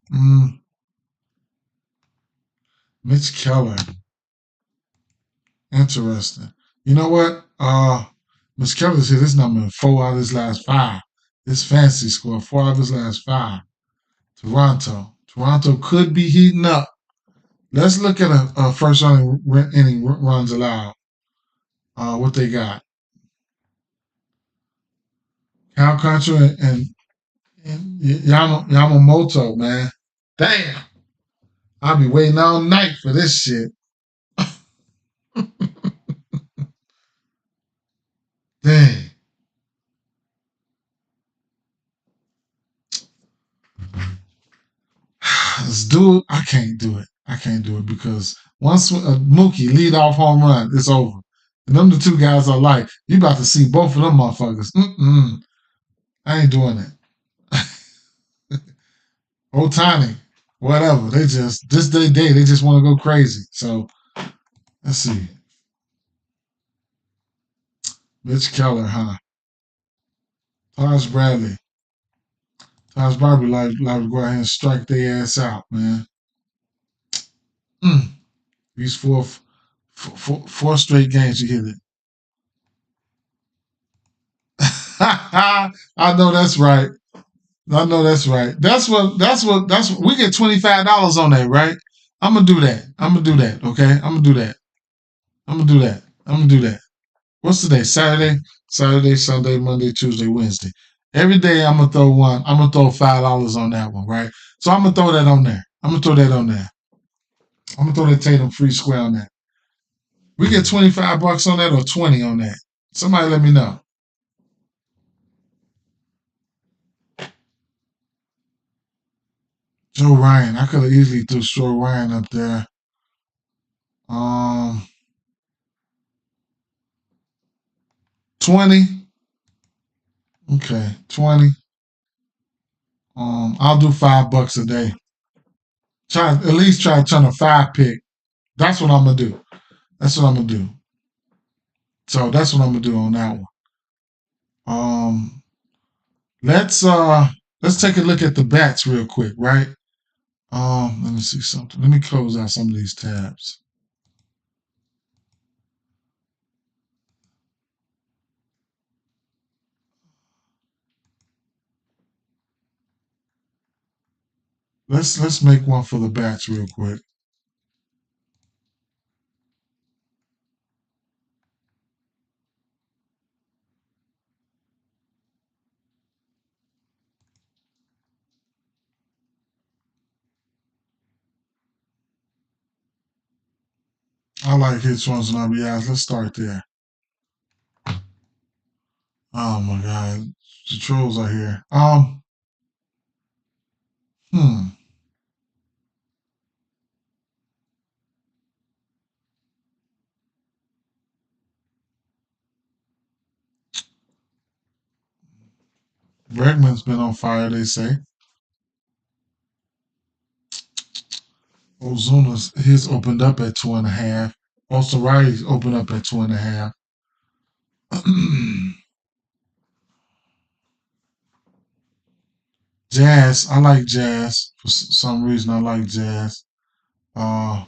Mitch Keller. Interesting. You know what? Mitch Keller's hit his number in 4 out of his last 5. This fancy score, 4 out of his last 5. Toronto could be heating up. Let's look at a first inning runs allowed. What they got? Cal Contra and Yamamoto, man. Damn. I'll be waiting all night for this shit. Dang. This dude, I can't do it. I can't do it because once Mookie lead off home run, it's over. And them the 2 guys I like. You about to see both of them motherfuckers. I ain't doing it. Otani, whatever. They just this day they just want to go crazy. So let's see. Mitch Keller, huh? Taj Bradley. Taj Bradley like to go ahead and strike their ass out, man. These four straight games you hit it. I know that's right. That's right. That's what we get $25 on that, right? I'm gonna do that. Okay? I'm gonna do that. What's today? Saturday, Sunday, Monday, Tuesday, Wednesday. Every day I'm gonna throw $5 on that one, right? So I'm gonna throw that on there. I'm gonna throw that Tatum free square on that. We get $25 on that or 20 on that. Somebody let me know. Joe Ryan. I could have easily threw Joe Ryan up there. 20. Okay, 20. I'll do $5 a day. At least try to turn a 5 pick. That's what I'm gonna do. So that's what I'm gonna do on that one. Let's take a look at the bats real quick, right? Let me see something. Let me close out some of these tabs. Let's make one for the bats real quick. I like hits, runs, and RBIs. Let's start there. Oh my god, the trolls are here. Hmm. Bregman's been on fire, they say. Ozuna's his opened up at 2.5. Austin Riley's opened up at 2.5. Jazz, I like Jazz. For some reason, I like Jazz. Uh,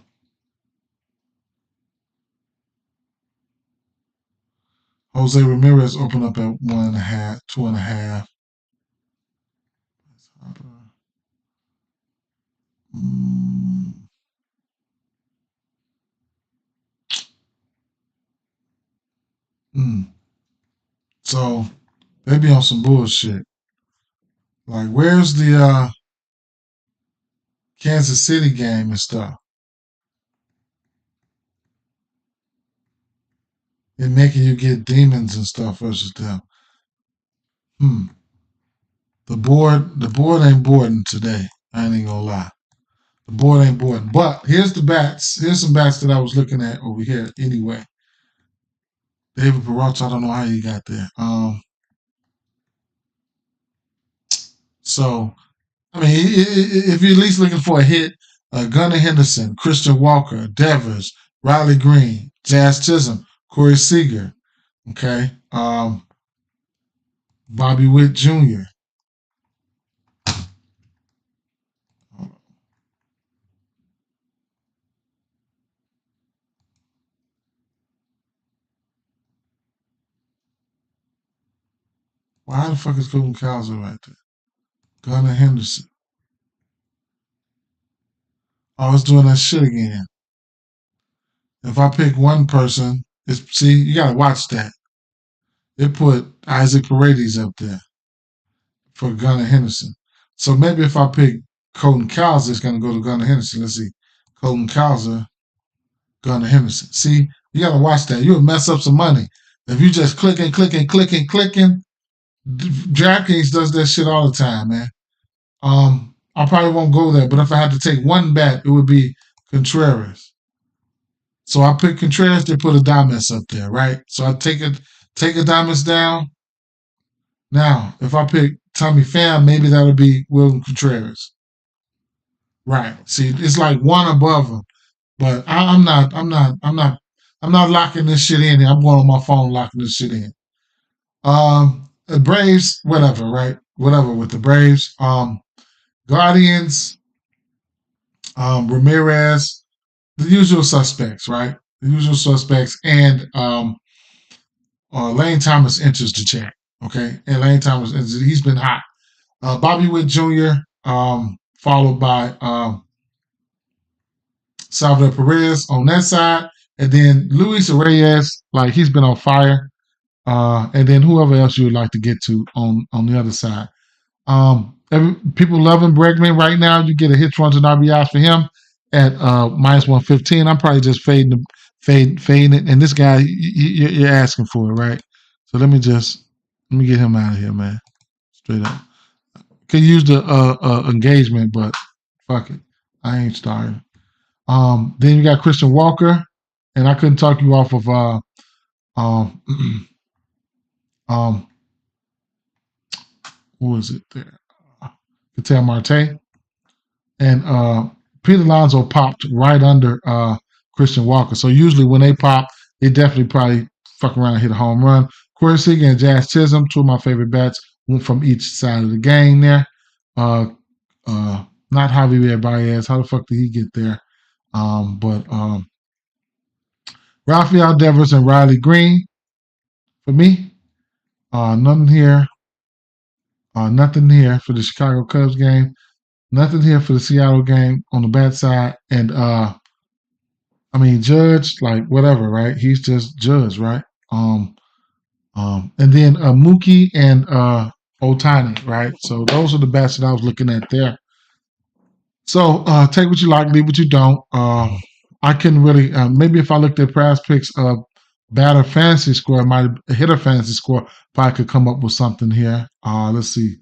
Jose Ramirez opened up at 1.5, 2.5. Mm, mm. So they be on some bullshit. Like, where's the Kansas City game and stuff? And making you get demons and stuff versus them. Hmm. The board ain't boarding today. I ain't gonna lie. The board ain't boarding. But here's the bats. Here's some bats that I was looking at over here anyway. David Peralta, I don't know how you got there. So I mean, if you're at least looking for a hit, Gunnar Henderson, Christian Walker, Devers, Riley Green, Jazz Chisholm, Corey Seager, okay, Bobby Witt Jr. Why the fuck is Colton Cowser right there? Gunnar Henderson. Oh, it's doing that shit again. If I pick one person, see, you gotta watch that. It put Isaac Paredes up there for Gunnar Henderson. So maybe if I pick Colton Cowser, it's gonna go to Gunnar Henderson. Let's see. Colton Cowser, Gunnar Henderson. See, you gotta watch that. You'll mess up some money. If you just clicking, DraftKings does that shit all the time, man. I probably won't go there, but if I had to take one bet, it would be Contreras. So I pick Contreras, they put Adames up there, right? So I take Adames down. Now, if I pick Tommy Pham, maybe that'll be William Contreras. Right. See, it's like one above him. But I'm not locking this shit in. I'm going on my phone locking this shit in. The Braves, whatever, right? Whatever with the Braves. Guardians, Ramirez, the usual suspects, right? The usual suspects, and Lane Thomas enters the chat. Okay, and Lane Thomas, he's been hot. Bobby Witt Jr., followed by Salvador Perez on that side, and then Luis Reyes, like he's been on fire. And then whoever else you would like to get to on the other side. People loving Bregman right now. You get a hits, runs, and RBIs for him at minus 115. I'm probably just fading it. And this guy, you're asking for it, right? So let me get him out of here, man. Straight up. Could use the engagement, but fuck it, I ain't starting. Then you got Christian Walker, and I couldn't talk you off of who is it there? Ketel Marte. And Pete Alonso popped right under Christian Walker. So usually when they pop, they definitely probably fuck around and hit a home run. Corey Seager and Jazz Chisholm, two of my favorite bats, went from each side of the game there. Not Javier Baez. How the fuck did he get there? But Rafael Devers and Riley Green for me. Nothing here for the Chicago Cubs game. Nothing here for the Seattle game on the bad side. And Judge, like whatever, right? He's just Judge, right? And then Mookie and Otani, right? So those are the bets that I was looking at there. So take what you like, leave what you don't. I can really maybe if I looked at Prize Picks batter fantasy score, might hitter fantasy score, if I could come up with something here. Let's see.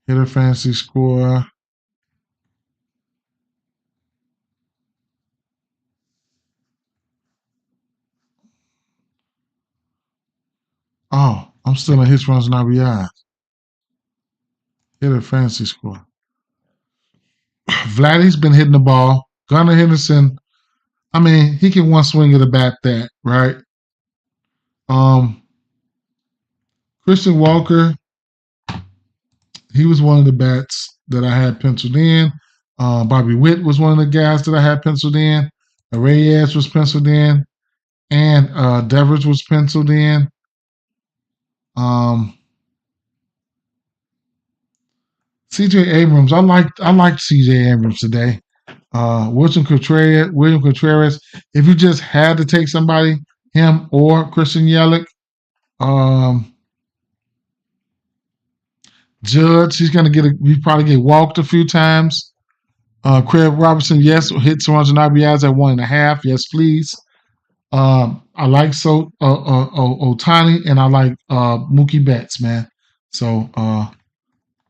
Hitter fantasy score. Oh, I'm still in hits, runs, and RBIs. Hitter fantasy score. Vladdy's been hitting the ball. Gunnar Henderson, he can one swing of the bat that, right? Christian Walker, he was one of the bats that I had penciled in. Bobby Witt was one of the guys that I had penciled in. Reyes was penciled in. And Devers was penciled in. CJ Abrams, I liked CJ Abrams today. William Contreras. If you just had to take somebody, him or Christian Yelich, Judge, he's probably get walked a few times. Craig Robertson, yes, hits, runs, and RBIs at 1.5. Yes, please. I like Otani, and I like Mookie Betts, man. So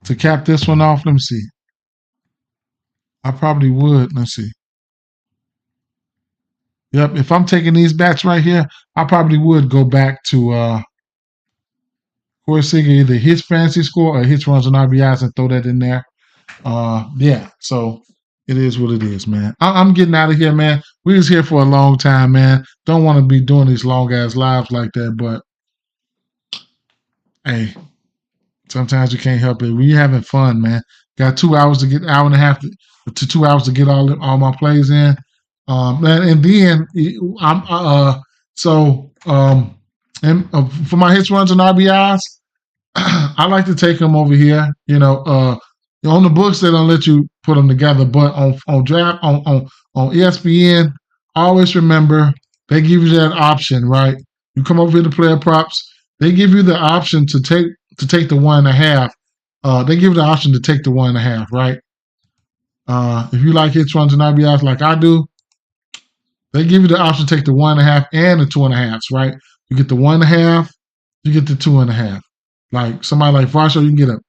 to cap this one off, let me see. I probably would. Let's see. Yep, if I'm taking these bats right here, I probably would go back to Corey Seager, either his fantasy score or his runs and RBIs and throw that in there. Yeah, so it is what it is, man. I'm getting out of here, man. We was here for a long time, man. Don't want to be doing these long-ass lives like that, but hey, sometimes you can't help it. We're having fun, man. Got 2 hours to get, hour and a half to 2 hours to get all my plays in. And then for my hits, runs, and RBIs, I like to take them over here. On the books they don't let you put them together, but on draft on ESPN, always remember they give you that option, right? You come over here to player props, they give you the option to take the 1.5. They give you the option to take the 1.5, right? If you like hits, runs, and RBIs like I do, they give you the option to take the 1.5 and the 2.5s, right? You get the 1.5, you get the 2.5. Like somebody like Varsho, you can get a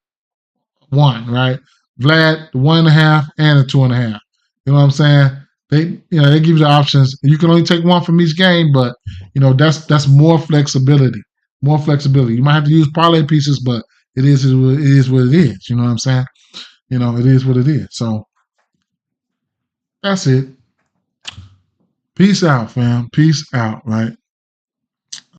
1, right? Vlad, the 1.5 and a 2.5. You know what I'm saying? They give you the options. You can only take one from each game, but that's more flexibility. More flexibility. You might have to use parlay pieces, but it is what it is. You know what I'm saying? It is what it is. So that's it. Peace out, fam. Peace out, right?